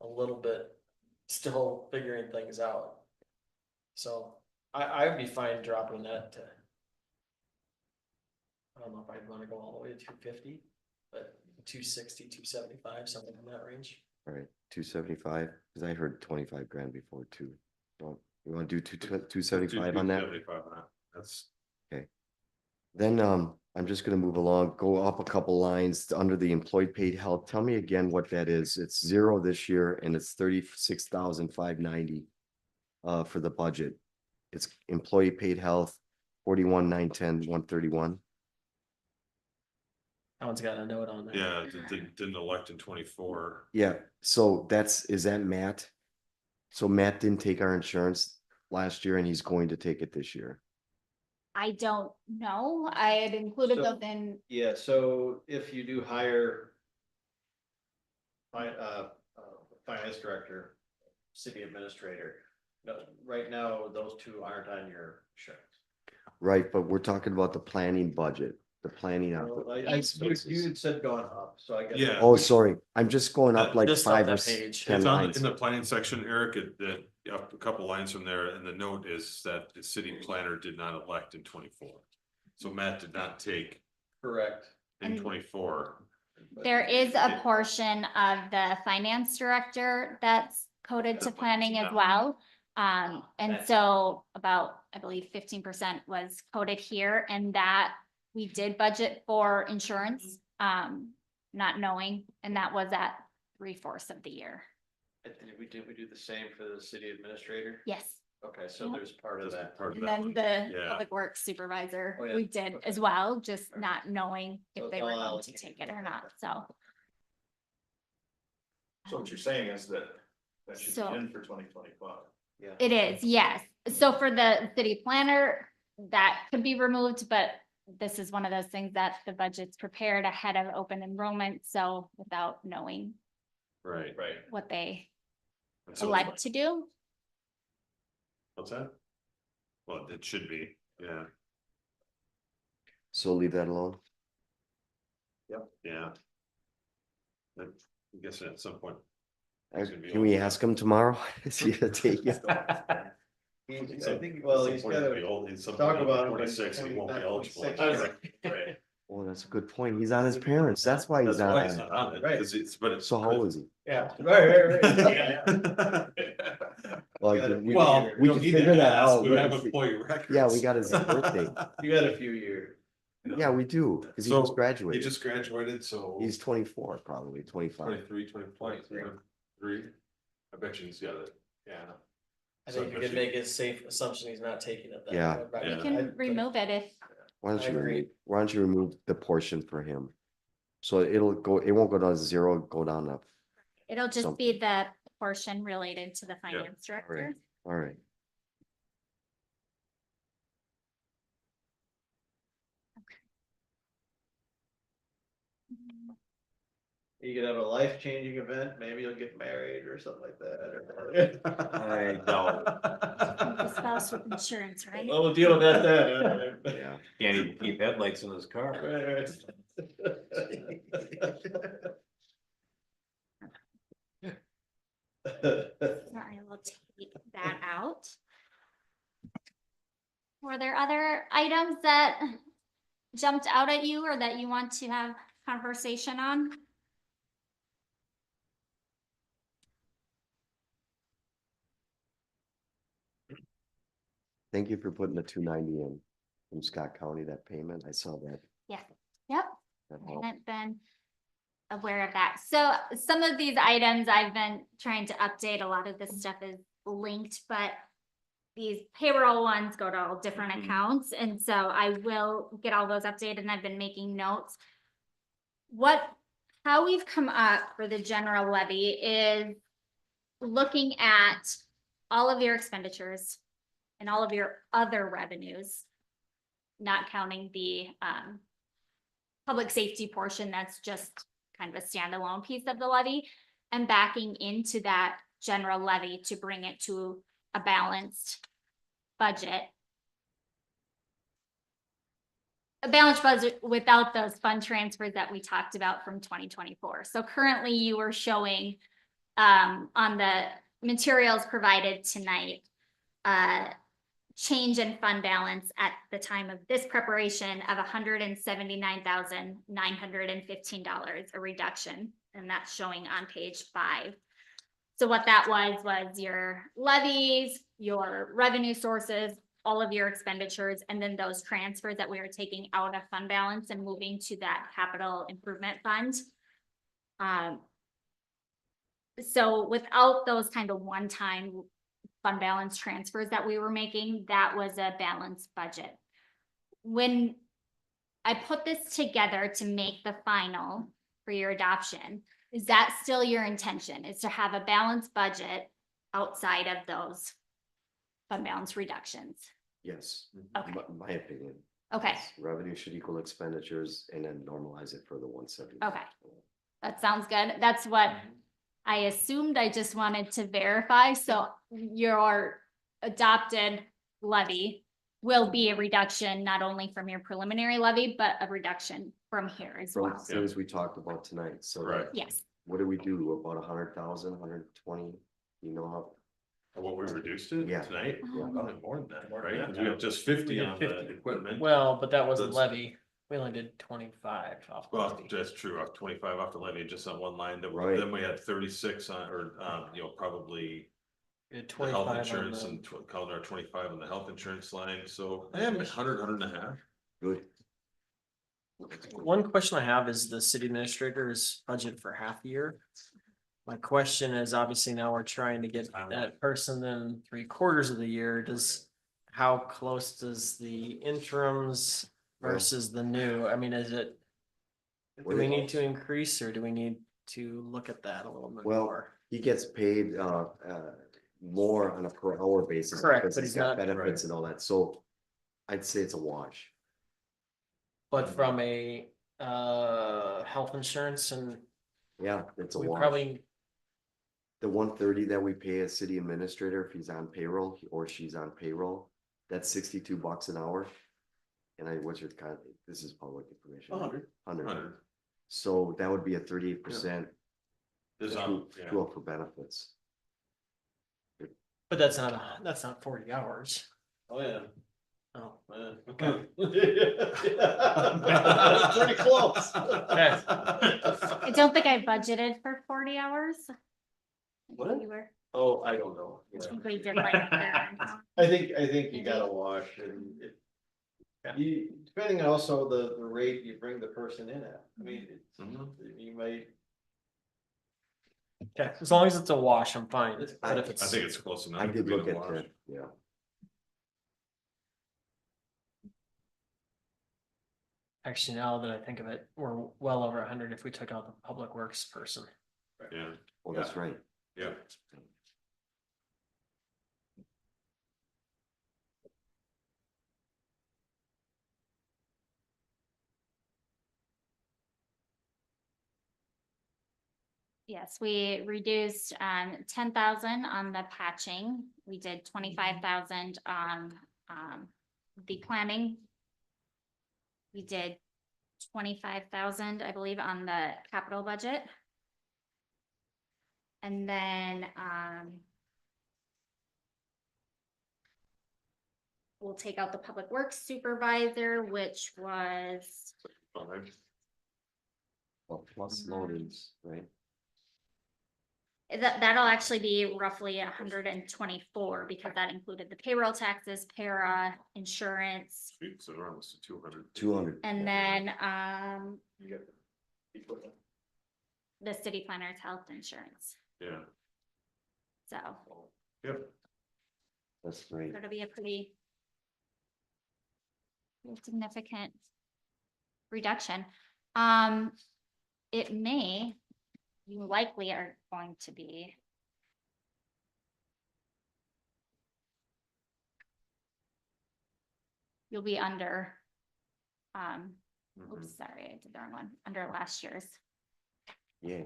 a little bit still figuring things out. So I'd be fine dropping that to, I don't know if I'd wanna go all the way to 250, but 260, 275, something in that range. All right, 275, because I heard 25 grand before too. So you wanna do 275 on that? 275 on that. That's, Then I'm just gonna move along, go up a couple lines under the employee paid health. Tell me again what that is. It's 0 this year and it's 36,590 for the budget. It's employee paid health, 41,910, 131. That one's got a note on there. yeah, didn't elect in 24. Yeah, so is that Matt? So Matt didn't take our insurance last year and he's going to take it this year. I don't know. I had included So- those in, Yeah, so if you do hire finance director, city administrator, no, right now, those two aren't on your insurance. Right, but we're talking about the planning budget, the planning. Well, you expenses. had said going up, so I guess. Yeah. Oh, sorry, I'm just going up like Just up 5 or that page. 10 It's on, lines. in the planning section, Eric, up a couple lines from there, and the note is that the city planner did not elect in 24. So Matt did not take Correct. in And- 24. there is a portion of the finance director that's coded to That's what planning it's as about. well. And so about, I believe 15% was coded here, and that we did budget for insurance, not knowing, and that was at 3/4 of the year. And did we do the same for the city administrator? Yes. Okay, so Yep. there's part of That's that. part of And that then one. the Yeah. public works supervisor, Oh, yeah. we did Okay. as well, just not knowing So if it's they were all going to allocated. take it or not, so. So what you're saying is that that should So- be in for 2025. Yeah. It is, yes. So for the city planner, that could be removed, but this is one of those things that the budget's prepared ahead of open enrollment, so without knowing Right. Right. what they And so- elect to do. What's that? Well, it should be, yeah, So leave that alone. yeah. I'm guessing at some point. Can we ask him tomorrow? Is he gonna take it? I think, well, he's gotta talk about it. 26, he won't be eligible. 26. Right. Oh, that's a good point. He's on his parents. That's why he's That's why on it's it. not on it, Right. 'cause it's, but it's. So how old is he? Yeah, right. Well, Yeah. we Well, can- we we don't can need figure to that ask, out. we We have can fi- employee records. Yeah, we got his birthday. You got a few years. Yeah, we do, because he So, just He graduated. just graduated, so. He's 24, probably 25. 23, 23. I bet you he's got it, yeah. I So think you bet can make a safe assumption he's not taking it then. Yeah. Right. We Yeah. can remove it if, Why don't I you agree. why don't you remove the portion for him? So it won't go down to 0, it'll go down to, it'll just Something. be the portion related to the finance director. all right. You could have a life-changing event, maybe you'll get married or something like that. I doubt The spouse with insurance, right? Well, we'll deal with that then. Yeah. Can't even keep headlights in his car. Right. So I will take that out. Were there other items that jumped out at you or that you want to have conversation on? Thank you for putting the 290 in from Scott County, that payment. I saw that. Yeah, yep, That helped. haven't been aware of that. So some of these items I've been trying to update. A lot of this stuff is linked, but these payroll ones go to all different Mhm. accounts, and so I will get all those updated, and I've been making notes. How we've come up for the general levy is looking at all of your expenditures and all of your other revenues, not counting the public safety portion, that's just kind of a standalone piece of the levy, and backing into that general levy to bring it to a balanced budget. A balanced budget without those fund transfers that we talked about from 2024. So currently you were showing on the materials provided tonight, change in fund balance at the time of this preparation of $179,915, a reduction, and that's showing on page 5. So what that was your levies, your revenue sources, all of your expenditures, and then those transfers that we are taking out of fund balance and moving to that capital improvement fund. So without those kind of one-time fund balance transfers that we were making, that was a balanced budget. When I put this together to make the final for your adoption, is that still your intention, is to have a balanced budget outside of those fund balance reductions? Yes, Okay, my opinion. okay, Yes, revenue should equal expenditures and then normalize it for the 170. okay. That sounds good. That's what I assumed. I just wanted to verify. So your adopted levy will be a reduction not only from your preliminary levy, but a reduction from here as From well. things we talked about tonight, so Right. that, Yes, what do we do, about 100,000, 120, you know, how? What we reduced it Yeah. tonight? Yeah. Probably more than that, right? 'Cause we have just 50 on the equipment. Well, but that wasn't That's- levy. We only did 25 off. the Well, levy. that's true, off 25 off the levy, just on one line, Right. then we had 36 on, or, probably We had the 25 health on insurance the- and calling our 25 on the health insurance line, so I am 100 and a half. Good. One question I have is the city administrator's budget for half a year. My question is, obviously now we're trying to get that person in 3/4 of the year. How close does the interims versus the new, I mean, is it? Do What we it- need to increase or do we need to look at that a little bit Well, more? he gets paid, more on a per hour basis. Correct, because but he's he's got not- benefits and all that, so I'd say it's a wash. But from a health insurance and Yeah, it's a we wash. probably, The 130 that we pay a city administrator, if he's on payroll or she's on payroll, that's $62 an hour. And what's your kind, this is public information. 100. 100. So that would be a 38% There's, yeah. true for benefits. but that's not 40 hours. Oh, yeah. Oh, Okay. Pretty close. Okay. I don't think I budgeted for 40 hours. I think What? you were- Oh, I don't know. I think we did like that. I think you gotta wash and you, depending also the rate you bring the person in at. I mean, Mhm. you might. okay, as long as it's a wash, I'm fine, but if I it's. think it's close enough. I to did be look the at wash. that, yeah. Actually, now that I think of it, we're well over 100 if we took out the public works person. Yeah, Oh, that's right. yeah. Yes, we reduced 10,000 on the patching. We did 25,000 on the planning. We did 25,000, I believe, on the capital budget. And then we'll take out the public works supervisor, which was Fine. Well, plus loadings, right? that'll actually be roughly 124 because that included the payroll taxes, para, insurance, Sweet, so we're almost to 200. 200. and then You got the equipment. the city planner's health insurance. Yeah. So Yep. That's great. it'll be a pretty significant reduction. It may, you likely are going to be you'll be under, oops, sorry, I did the wrong one, under last year's. Yeah.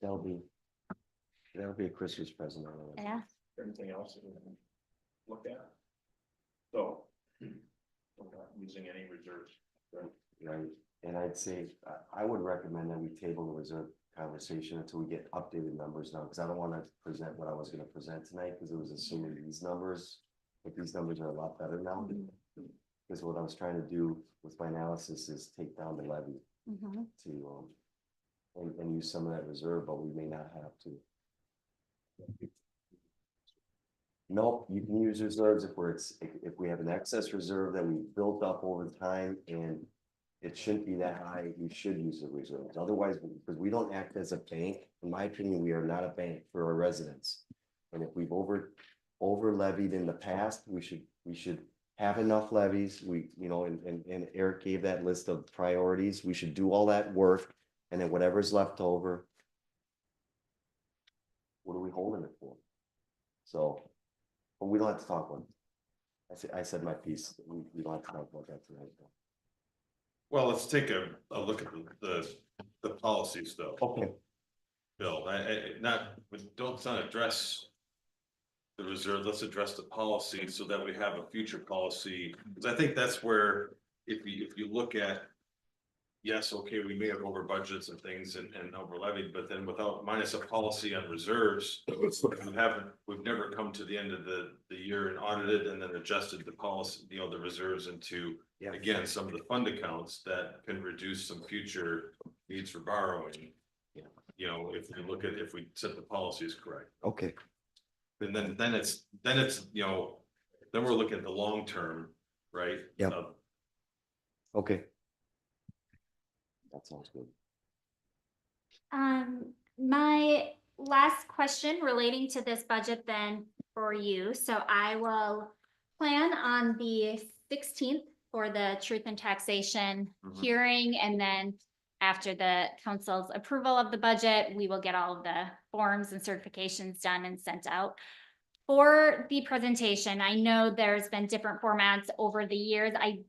That'll be a Christmas present. I don't know. Yeah. Everything else that we can look at. So. We're not using any reserves. Right? Right, and I'd say, I would recommend that we table the reserve conversation until we get updated numbers now, because I don't wanna present what I was gonna present tonight, because it was assuming these numbers. But these numbers are a lot better now, because what I was trying to do with my analysis is take down the levy Mhm. to, and use some of that reserve, but we may not have to. Nope, you can use reserves if we have an excess reserve that we built up over time and it shouldn't be that high, we should use the reserves. Otherwise, because we don't act as a bank, in my opinion, we are not a bank for our residents. And if we've over levied in the past, we should have enough levies. And Eric gave that list of priorities. We should do all that work, and then whatever's left over, what are we holding it for? So, but we don't have to talk about it. I said my piece. We don't have to talk about that tonight. Well, let's take a look at the policies though. Okay. Bill, let's not address the reserve, let's address the policy so that we have a future policy. Because I think that's where, if you look at, yes, okay, we may have over budgets and things and over levied, but then minus a policy on reserves, we've never come to the end of the year and audited and then adjusted the policy, the reserves into, again, some of the fund accounts that can reduce some future needs for borrowing. If we set the policies correct. Okay. And then it's, then we're looking at the long term, right? Yep. Okay. That sounds good. My last question relating to this budget then for you, so I will plan on the 16th for the truth and taxation hearing, and then after the council's approval of the budget, we will get all of the forms and certifications done and sent out. For the presentation, I know there's been different formats over the years. I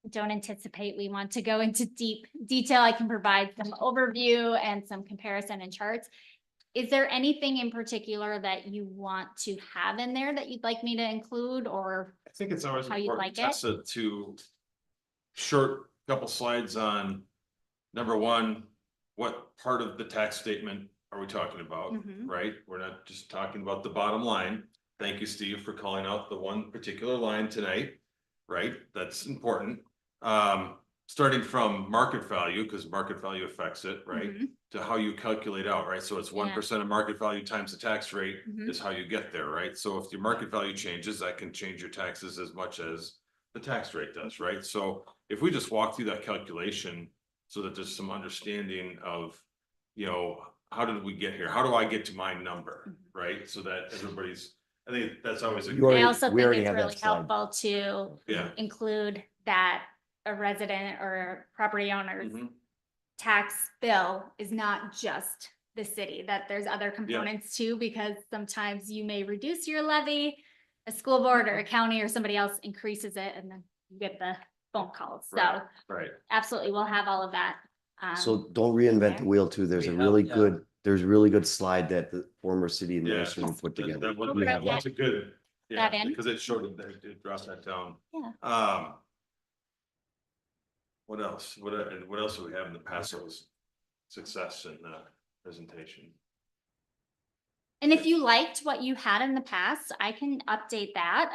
don't anticipate we want to go into deep detail. I can provide some overview and some comparison and charts. Is there anything in particular that you want to have in there that you'd like me to include, or I think it's always how you'd important, like it? Tessa, to short couple slides on, number one, what part of the tax statement are we talking about, Mhm. right? We're not just talking about the bottom line. Thank you, Steve, for calling out the one particular line tonight, right? That's important. Starting from market value, because market value affects it, right? Mhm. To how you calculate out, right? So it's 1% of market value times the tax rate Mhm. is how you get there, right? So if your market value changes, that can change your taxes as much as the tax rate does, right? So if we just walk through that calculation so that there's some understanding of, how did we get here? How do I get to my number, right? So that I think that's always a You I already- also we think already it's have that really slide. helpful to Yeah. include that a resident or property owner's Mhm. tax bill is not just the city, that there's other components too, because sometimes you may reduce your levy, a school board or a county or somebody else increases it, and then you get the phone calls. So Right. Right. absolutely, we'll have all of that. So don't reinvent the there. wheel too. There's We a have- really yeah. good, slide that the former city administrator put That together. was, We have that's a good, yeah, That in? because it showed it drops that down. Yeah. What else? What else do we have in the past that was success in the presentation? And if you liked what you had in the past, I can update that.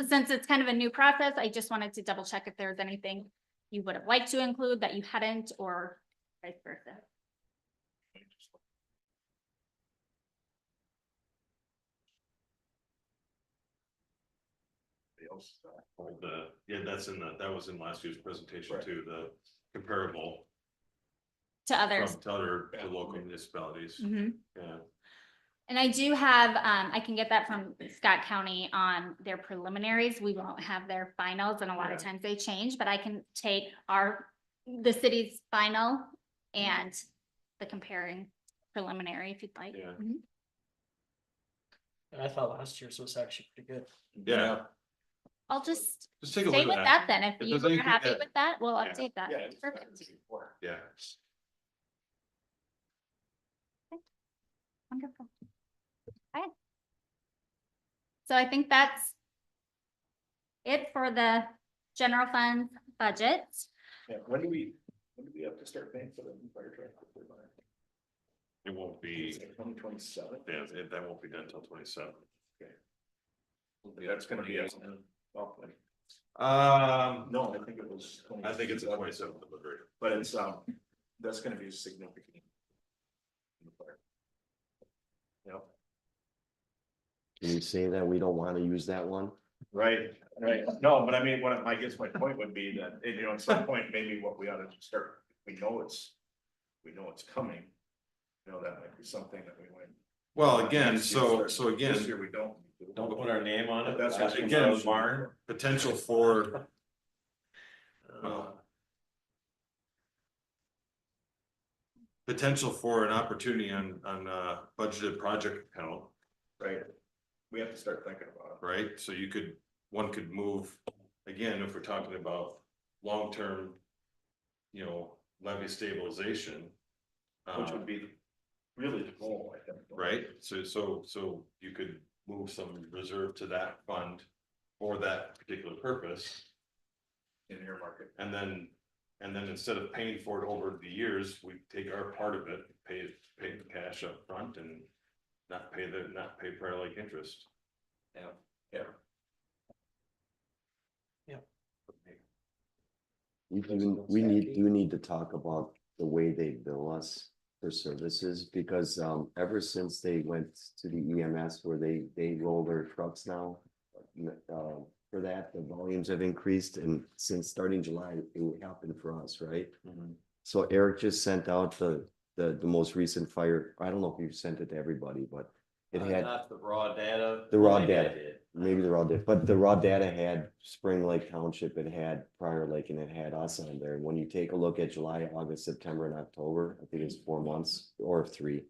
Since it's kind of a new process, I just wanted to double check if there was anything you would have liked to include that you hadn't, or vice versa. That's that was in last year's presentation too, the comparable. to others. From other to local municipalities, Mhm. yeah. And I do have, I can get that from Scott County on their preliminaries. We won't have their finals and a lot of Yeah. times they change, but I can take the city's final and the comparing preliminary if you'd like. Yeah. Mhm. I thought last year's was actually pretty good. Yeah, I'll just just take a stay look with at that then. If If you there's were anything happy that- with that, we'll Yeah. update that. Yeah, it's better Perfect. than before. Yeah. Wonderful. Okay. So I think that's it for the general fund budget. Yeah, when do we have to start paying for the new fire truck? It won't be, 2027. yeah, that won't be done until 27. That's gonna be, well, No, no, I think it was. I think it's a 27 delivery. But it's, that's gonna be significant. Yeah, Can you say that we don't wanna use that one? right, no, but I mean, I guess my point would be that, you know, at some point, maybe what we ought to start, we know it's coming. You know, that might be something that we might. Well, again, Next year, so start- again, This year we don't. Don't put our name on it. That's Last what- one again, was barn. potential for, well, potential for an opportunity on budgeted project account, Right, we have to start thinking about it. right? So one could move, again, if we're talking about long-term, levy stabilization. Which would be really the goal, I think. Right, so you could move some reserve to that fund for that particular purpose. In your market. And then instead of paying for it over the years, we take our part of it, pay the cash up front and not pay prior like interest. Yeah. We do need to talk about the way they bill us for services, because ever since they went to the EMS where they roll their trucks now. For that, the volumes have increased, and since starting July, it happened for us, right? So Eric just sent out the most recent fire, I don't know if you sent it to everybody, but it had. Not the raw data. The raw Maybe I data. did. Maybe the raw data, but the raw data had Spring Lake Township, it had Prior Lake, and it had us on there. And when you take a look at July, August, September, and October, I think it's 4 months or 3.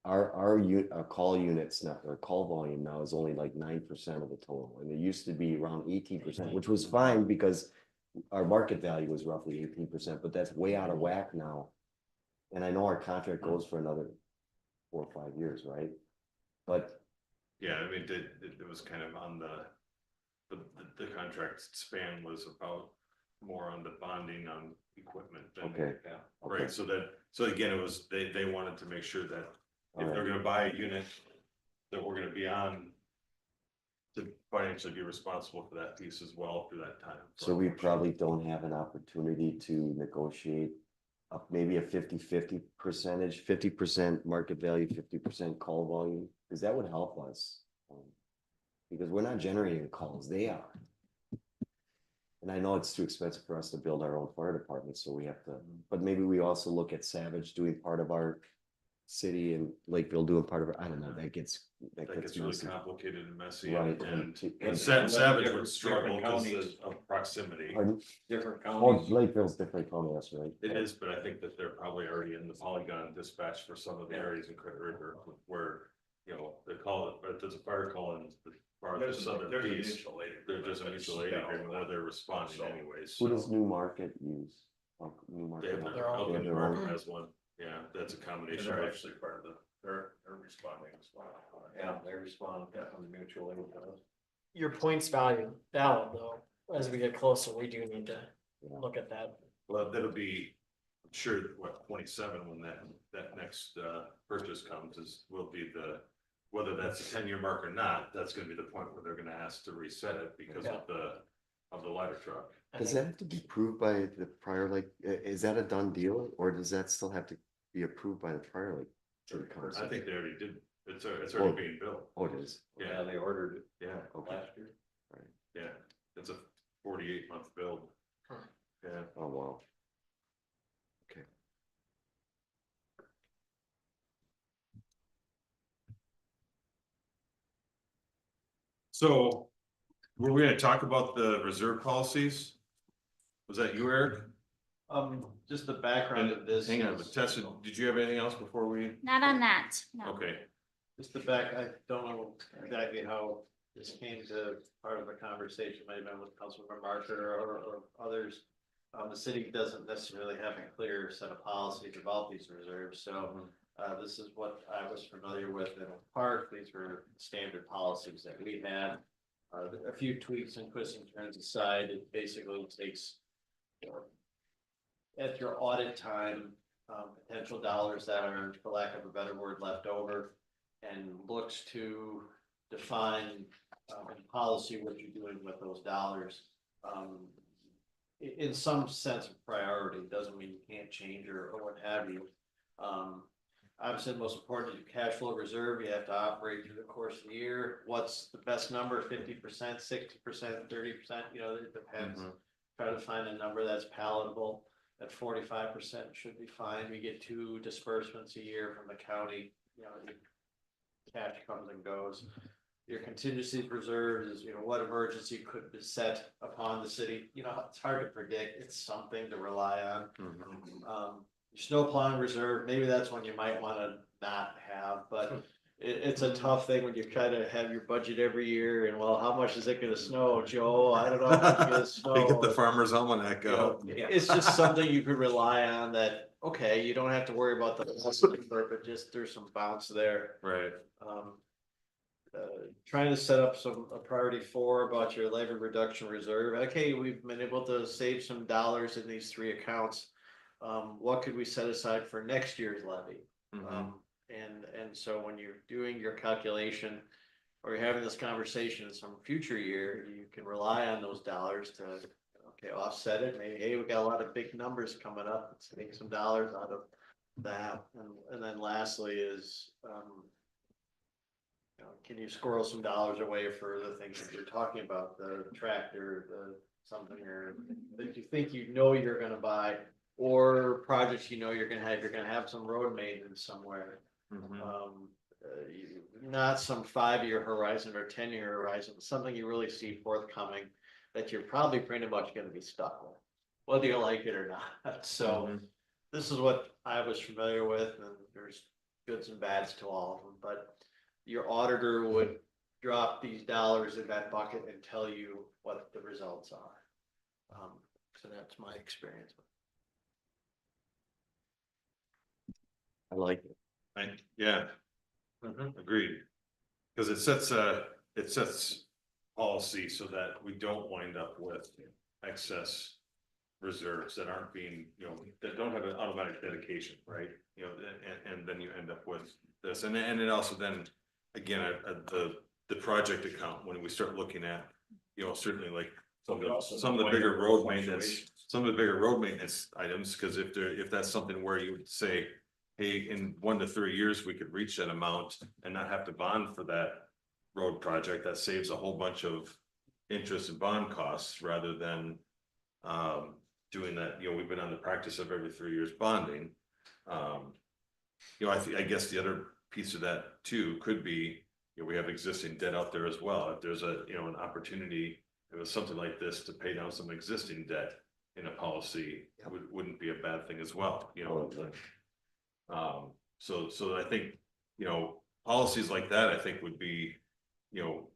Our call units now, or call volume now is only like 9% of the total, and it used to be around 18%, which was fine because our market value was roughly 18%, but that's way out of whack now. And I know our contract goes for another 4 or 5 years, right? But Yeah, I mean, it was kind of on the contract span was about more on the bonding on equipment than. Okay. Yeah, Okay. right, so again, it was, they wanted to make sure that if Alright. they're gonna buy a unit, that we're gonna be on to financially be responsible for that piece as well through that time. So we probably don't have an opportunity to negotiate up maybe a 50-50 percentage, 50% market value, 50% call volume, because that would help us. Because we're not generating calls, they are. And I know it's too expensive for us to build our own fire department, so we have to, but maybe we also look at Savage doing part of our city and Lakeville doing part of it. I don't know, that gets Really messy. complicated and messy, Right, and and- Savage would different struggle because counties. of proximity. Pardon? Different Oh, counties. Lakeville's different county, that's right. It is, but I think that they're probably already in the Polygon dispatch for some of the areas in Credit River where, they call it, but there's a fire call in the farthest southern There's a piece. mutual aid. There's just a mutual aid agreement where they're responding So- anyways. Who does New Market use? New They Market. have They're their all- own, They have their own. has one, yeah, that's a And combination they're of, actually part of they're responding as well. Yeah, they respond on the mutual aid. Your points valid though, as we get closer, we do need to Yeah. look at that. well, that'll be, I'm sure, what, 27 when that next purchase comes will be whether that's a 10-year mark or not, that's gonna be the point where they're gonna ask to reset it because of the ladder truck. I Does think- that have to be approved by the Prior Lake? Is that a done deal, or does that still have to be approved by the Prior Lake? City Council? I think they already did, it's Oh. already being built, Oh, it is. yeah, They ordered it yeah, Okay. last year. yeah, it's a 48-month build. Huh. Yeah, Oh, wow. So were we gonna talk about the reserve policies? Was that you, Eric? Just the background of this. Hang on, is- Tessa, did you have anything else before we? Not on that, no. Okay, Just the back, I don't know exactly how this came to part of the conversation, might have been with Councilmember Marker or others. The city doesn't necessarily have a clear set of policies about these reserves, so this is what I was familiar with in the park. These were standard policies that we had. A few tweaks and twists and turns aside, it basically takes, you know, at your audit time, potential dollars that are, for lack of a better word, left over, and looks to define in policy what you're doing with those dollars. In some sense of priority, doesn't mean you can't change or what have you. Obviously, the most important is your cash flow reserve. You have to operate through the course of the year. What's the best number? 50%, 60%, 30%, you know, it depends. Try to find a number that's palatable. At 45% should be fine. We get 2 disbursements a year from the county, you know, cash comes and goes. Your contingency reserve is, you know, what emergency could be set upon the city, you know, it's hard to predict, it's something to rely on. Your snow plowing reserve, maybe that's one you might wanna not have, but it's a tough thing when you try to have your budget every year and, well, how much is it gonna snow, Joe? I don't know how much it's gonna snow. they get the farmer's almanac You know, out. it's just something you could rely on that, okay, you don't have to worry about the number, but just there's some bounce there. Right, Trying to set up a priority 4 about your labor reduction reserve. Okay, we've been able to save some dollars in these 3 accounts. What could we set aside for next year's levy? And so when you're doing your calculation or you're having this conversation in some future year, you can rely on those dollars to, okay, offset it. Maybe, hey, we got a lot of big numbers coming up. Let's take some dollars out of that. And then lastly is, you know, can you squirrel some dollars away for the things that you're talking about, the tractor, the something or that you think you know you're gonna buy, or projects you know you're gonna have some road maintenance somewhere. Not some 5-year horizon or 10-year horizon, something you really see forthcoming that you're probably pretty much gonna be stuck with, whether you like it or not. So this is what I was familiar with, and there's goods and bads to all of them, but your auditor would drop these dollars in that bucket and tell you what the results are. So that's my experience. I like it. Yeah. Agreed. Cause it sets policy so that we don't wind up with excess reserves that aren't being, you know, that don't have an automatic dedication, right? You know, and then you end up with this, and it also then, again, the project account, when we start looking at, you know, certainly like some of the bigger road maintenance items, cause if that's something where you would say, hey, in 1 to 3 years, we could reach that amount and not have to bond for that road project, that saves a whole bunch of interest and bond costs rather than doing that. You know, we've been on the practice of every 3 years bonding. You know, I guess the other piece of that too could be, you know, we have existing debt out there as well. If there's a, you know, an opportunity, it was something like this to pay down some existing debt in a policy, wouldn't be a bad thing as well, you know. So I think, you know, policies like that, I think would be, you know,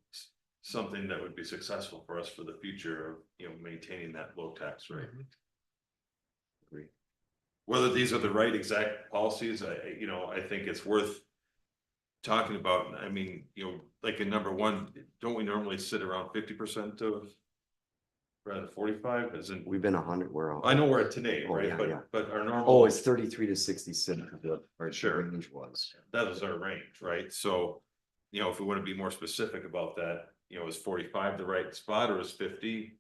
something that would be successful for us for the future of, you know, maintaining that low tax rate. Agree. Whether these are the right exact policies, you know, I think it's worth talking about. I mean, you know, like in number 1, don't we normally sit around 50% of rather than 45? As in, We've been 100, I know we're at today, Oh, right? yeah, But yeah. but our normal. Oh, it's 33 to 66, or Sure. range was. That was our range, right? So, you know, if we want to be more specific about that, you know, is 45 the right spot, or is 50?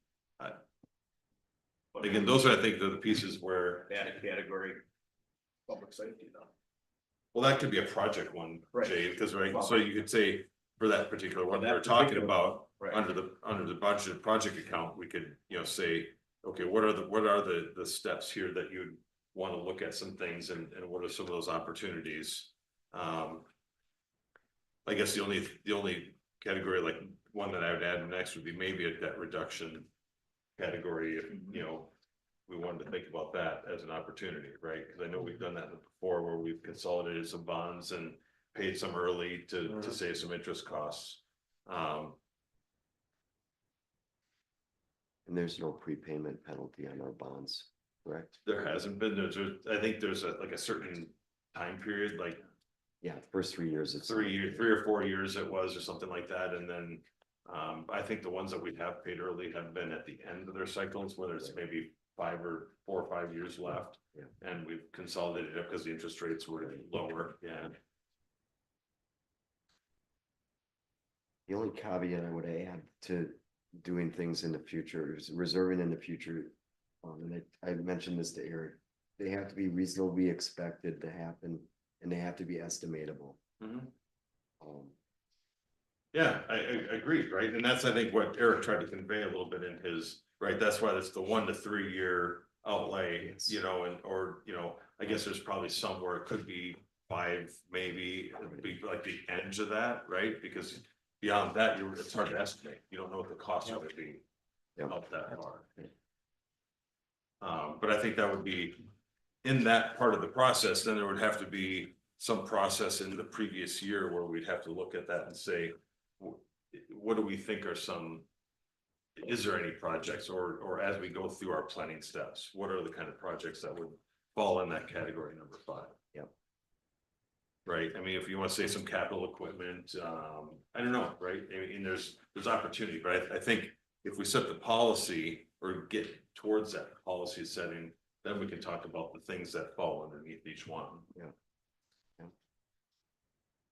Again, those are, I think, the pieces where, That category, public safety though. well, that could be a project one, Right. Jay, because, right, so you could say for that particular one that we're talking particular- about, Right. under the budget project account, we could, you know, say, okay, what are the steps here that you'd want to look at some things, and what are some of those opportunities? I guess the only category, like one that I would add next would be maybe a debt reduction category, if, you know, we wanted to think about that as an opportunity, right? Because I know we've done that before where we've consolidated some bonds and paid some early to save some interest costs. And there's no prepayment penalty on our bonds, correct? There hasn't been, I think there's like a certain time period, like Yeah, the first 3 years it's. 3 or 4 years it was, or something like that, and then. I think the ones that we have paid early have been at the end of their cycles, whether it's maybe 4 or 5 years left. Yeah. And we've consolidated it because the interest rates were lower, yeah. The only caveat I would add to doing things in the future is reserving in the future. And I mentioned this to Eric, they have to be reasonably expected to happen and they have to be estimatable. Um, Yeah, I agree, right? And that's, I think, what Eric tried to convey a little bit in his, right? That's why it's the 1 to 3 year outlay, Yes. you know, and, or, you know, I guess there's probably somewhere it could be 5, maybe, it'd be like the edge of that, right? Because beyond that, it's hard to estimate. You don't know what the cost of it be Yep. out that far. But I think that would be in that part of the process, then there would have to be some process in the previous year where we'd have to look at that and say, what do we think are some, is there any projects, or as we go through our planning steps, what are the kind of projects that would fall in that category number 5? Yep. Right, I mean, if you want to say some capital equipment, I don't know, right, I mean, there's opportunity, but I think if we set the policy or get towards that policy setting, then we can talk about the things that fall underneath each one.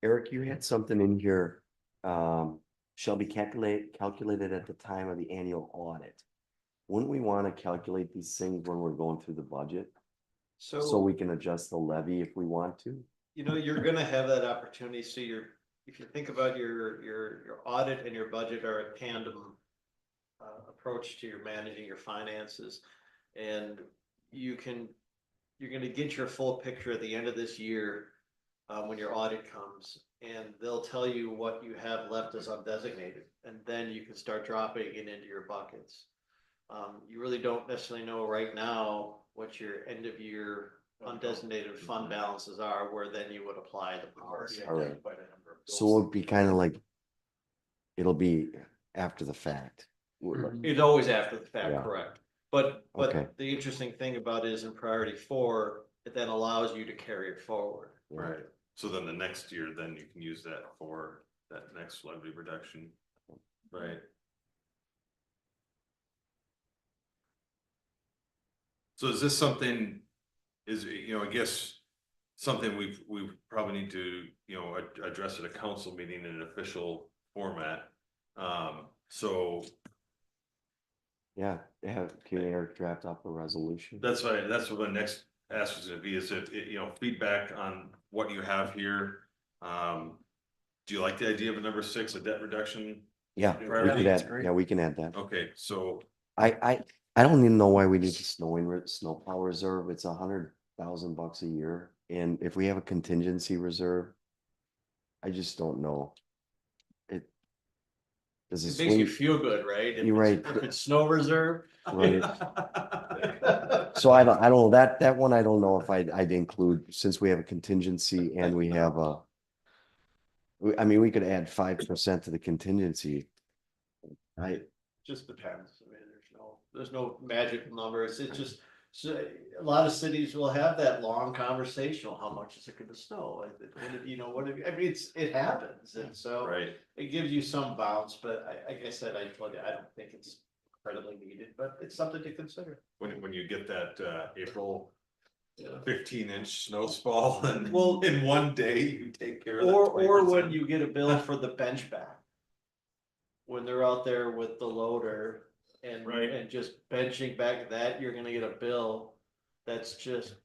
Eric, you had something in here, shall be calculated at the time of the annual audit. Wouldn't we want to calculate these things when we're going through the budget? So we can adjust the levy if we want to? You know, you're gonna have that opportunity, so if you think about your audit and your budget are a tandem. Approach to your managing your finances, and you're gonna get your full picture at the end of this year. When your audit comes, and they'll tell you what you have left as undesignated, and then you can start dropping it into your buckets. You really don't necessarily know right now what your end of year undesignated fund balances are, where then you would apply the policy. All right. So it'll be kind of like, it'll be after the fact. It's always after the fact, Yeah. correct? But Okay. the interesting thing about it is in priority 4, it then allows you to carry it forward. Right, so then the next year, then you can use that for that next levy reduction, right? So is this something, you know, I guess, something we probably need to, you know, address at a council meeting in an official format, so. Yeah, can Eric draft up a resolution? That's what my next ask is gonna be, is it, you know, feedback on what you have here. Do you like the idea of a number 6, a debt reduction? Yeah, we Priority? could That's add, great. yeah, we can add that. Okay, so, I don't even know why we need the snowplow reserve. It's $100,000 a year. And if we have a contingency reserve, I just don't know. Does It this makes you swing, feel good, right? You're right. If it's snow reserve. right? So I don't know, that one, I don't know if I'd include, since we have a contingency and we have I mean, we could add 5% to the contingency. Just depends. I mean, there's no magic numbers. It's just, so a lot of cities will have that long conversation. How much is it gonna snow? You know, what, I mean, it happens. And so right, it gives you some bounce, but like I said, I told you, I don't think it's incredibly needed, but it's something to consider. when you get that, April 15-inch snowfall and Well- in one day, you take care of that. Or when 20%. you get a bill for the bench back. When they're out there with the loader and, Right. and just benching back that, you're gonna get a bill that's just.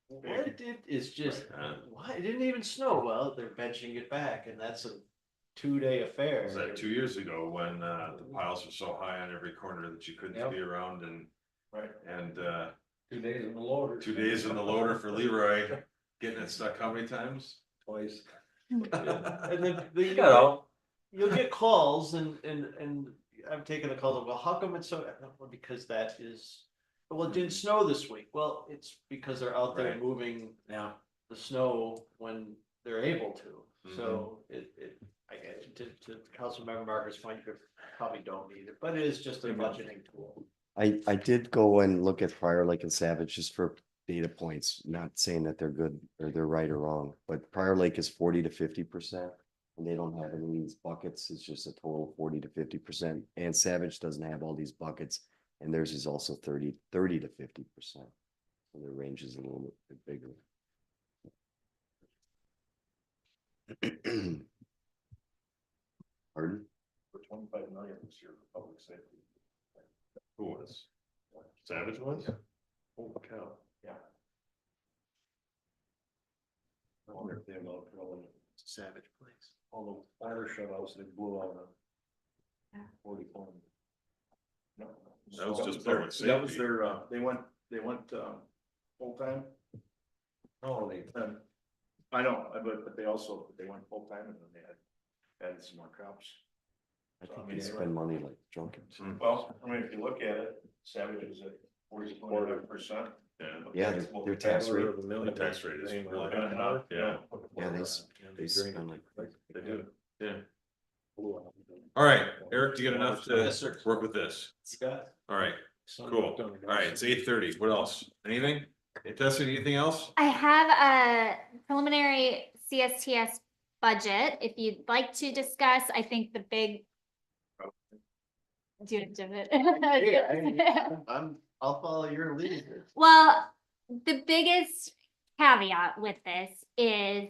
What it did is just, Right. why, it didn't even snow, well, they're benching it back, and that's a 2-day affair. Was that 2 years ago when, the piles were so high on every corner that you couldn't Yep. be around and. Right. And, 2 days in the loader. 2 days in the loader for Leroy, getting it stuck how many times? Twice. And then, You got you'll get calls and I've taken the calls, well, how come it's so, well, because that is, well, it didn't snow this week. Well, it's because they're out there Right. moving the snow when they're able to. So I get to Councilmember Margaret's point, you probably don't need it, but it is just a budgeting tool. I did go and look at Prior Lake and Savage just for data points, not saying that they're good or they're right or wrong, but Prior Lake is 40 to 50%. And they don't have any of these buckets. It's just a total of 40 to 50%. And Savage doesn't have all these buckets. And theirs is also 30 to 50%. So their range is a little bit bigger. Pardon? For 25 million this year for public safety. Who was? Savage was? Holy cow. Yeah. I wonder if they have all Savage place. the fire shut-offs they blew out on 44. No. That was just their- public That was safety. their, they went full-time. Oh, they, I know, but they also, they went full-time and then they had added some more cops. I So, I think mean, they they spend money like drunkards. Well, I mean, if you look at it, Savage is at 44%. Yeah, Yeah, their tax rate, the tax rate is really, Yeah. yeah, they spend like. they do, yeah. All right, Eric, do you get enough to Yes, sir. work with this? You got it. All right, cool. All right, it's 8:30. What else? Anything? Hey, Tessa, anything else? I have a preliminary CSTS budget, if you'd like to discuss, I think the big. Do it. I'll follow your lead. Well, the biggest caveat with this is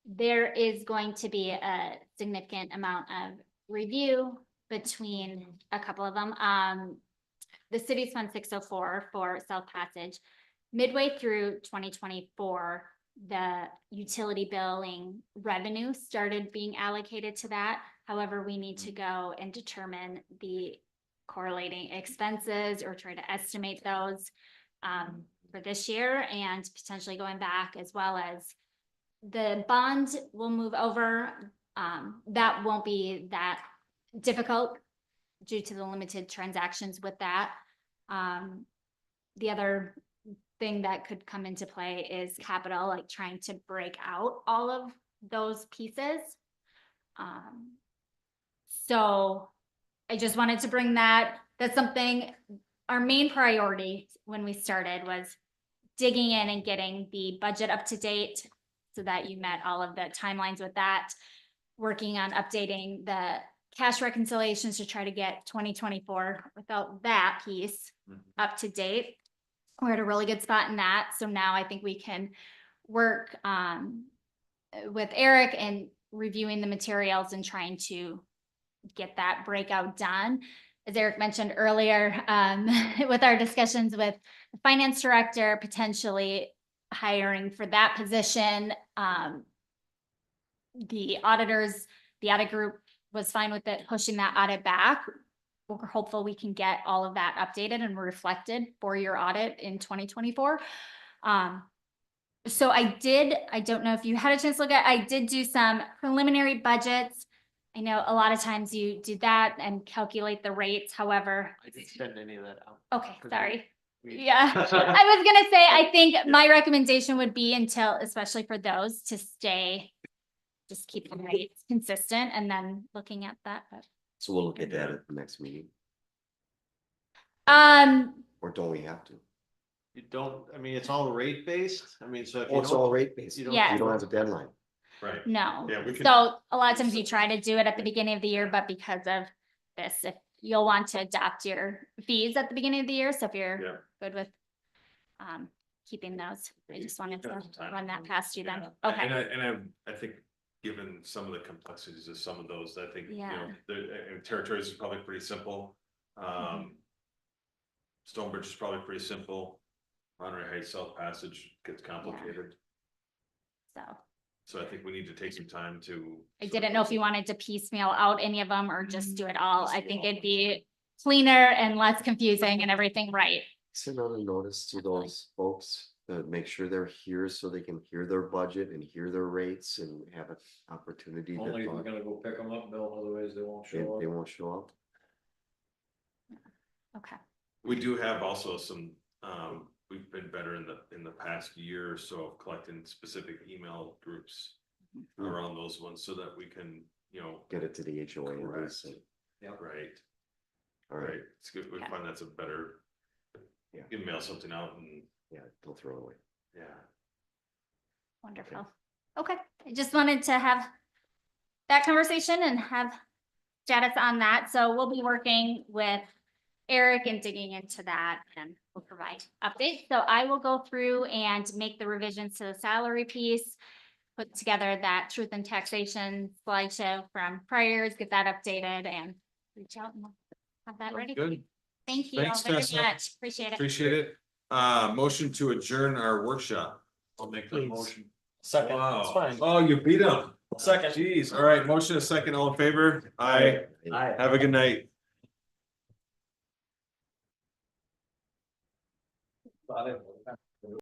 there is going to be a significant amount of review between a couple of them. The city's Fund 604 for South Passage, midway through 2024, the utility billing revenue started being allocated to that. However, we need to go and determine the correlating expenses or try to estimate those for this year and potentially going back, as well as the bond will move over. That won't be that difficult due to the limited transactions with that. The other thing that could come into play is capital, like trying to break out all of those pieces. So I just wanted to bring that. That's something, our main priority when we started was digging in and getting the budget up to date so that you met all of the timelines with that. Working on updating the cash reconciliations to try to get 2024 without that piece up to date. We're at a really good spot in that. So now I think we can work with Eric and reviewing the materials and trying to get that breakout done. As Eric mentioned earlier, with our discussions with the finance director, potentially hiring for that position. The auditors, the audit group was fine with it, pushing that audit back. We're hopeful we can get all of that updated and reflected for your audit in 2024. So I don't know if you had a chance to look at, I did do some preliminary budgets. I know a lot of times you do that and calculate the rates, however. I didn't send any of that out. Okay, 'Cause sorry. we- Yeah, I was gonna say, I think my recommendation would be until, especially for those, to stay. Just keep the rates consistent and then looking at that, but. So we'll look at that at the next meeting, or don't we have to? You don't, I mean, it's all rate based. I mean, so if you Oh, it's all don't, rate based. you You don't- Yeah. don't have a deadline. Right. No, Yeah, we could. so a lot of times you try to do it at the beginning of the year, but because of this, if you'll want to adopt your fees at the beginning of the year, so if Yeah. you're good with. Keeping those, I just wanted to Got some time. run that past you then, Yeah. okay. I think, given some of the complexities of some of those, I think, you know, Yeah. the territories is probably pretty simple. Stonebridge is probably pretty simple. Monterey Heights South Passage gets complicated. So So I think we need to take some time to. I didn't know if you wanted to piecemeal out any of them or just do it all. I think it'd be cleaner and less confusing and everything right. Send out a notice to those folks to make sure they're here so they can hear their budget and hear their rates and have an opportunity to Only if we're talk. gonna go pick them up, Bill, otherwise they won't They, show up. they won't show up. Okay, We do have also some, we've been better in the past year or so of collecting specific email groups around those ones so that we can, you know, Get it to the HOA. and Correct. this, and- right, All right, right. It's good. We Yeah. find that's a better. Yeah. You can mail something out and, yeah, don't throw it away. yeah. wonderful. Okay, I just wanted to have that conversation and have status on that. So we'll be working with Eric and digging into that and we'll provide updates. So I will go through and make the revisions to the salary piece. Put together that truth and taxation slideshow from prior years, get that updated and reach out and have that ready. for you. Good. Thank you all Thanks, very Tessa. much. Appreciate it. Appreciate it. Motion to adjourn our workshop. I'll make Please. the motion. Second, it's fine. Oh, you beat him. Second. Jeez. All right, motion a second. All in favor? Aye. Aye. Have a good night. Thought it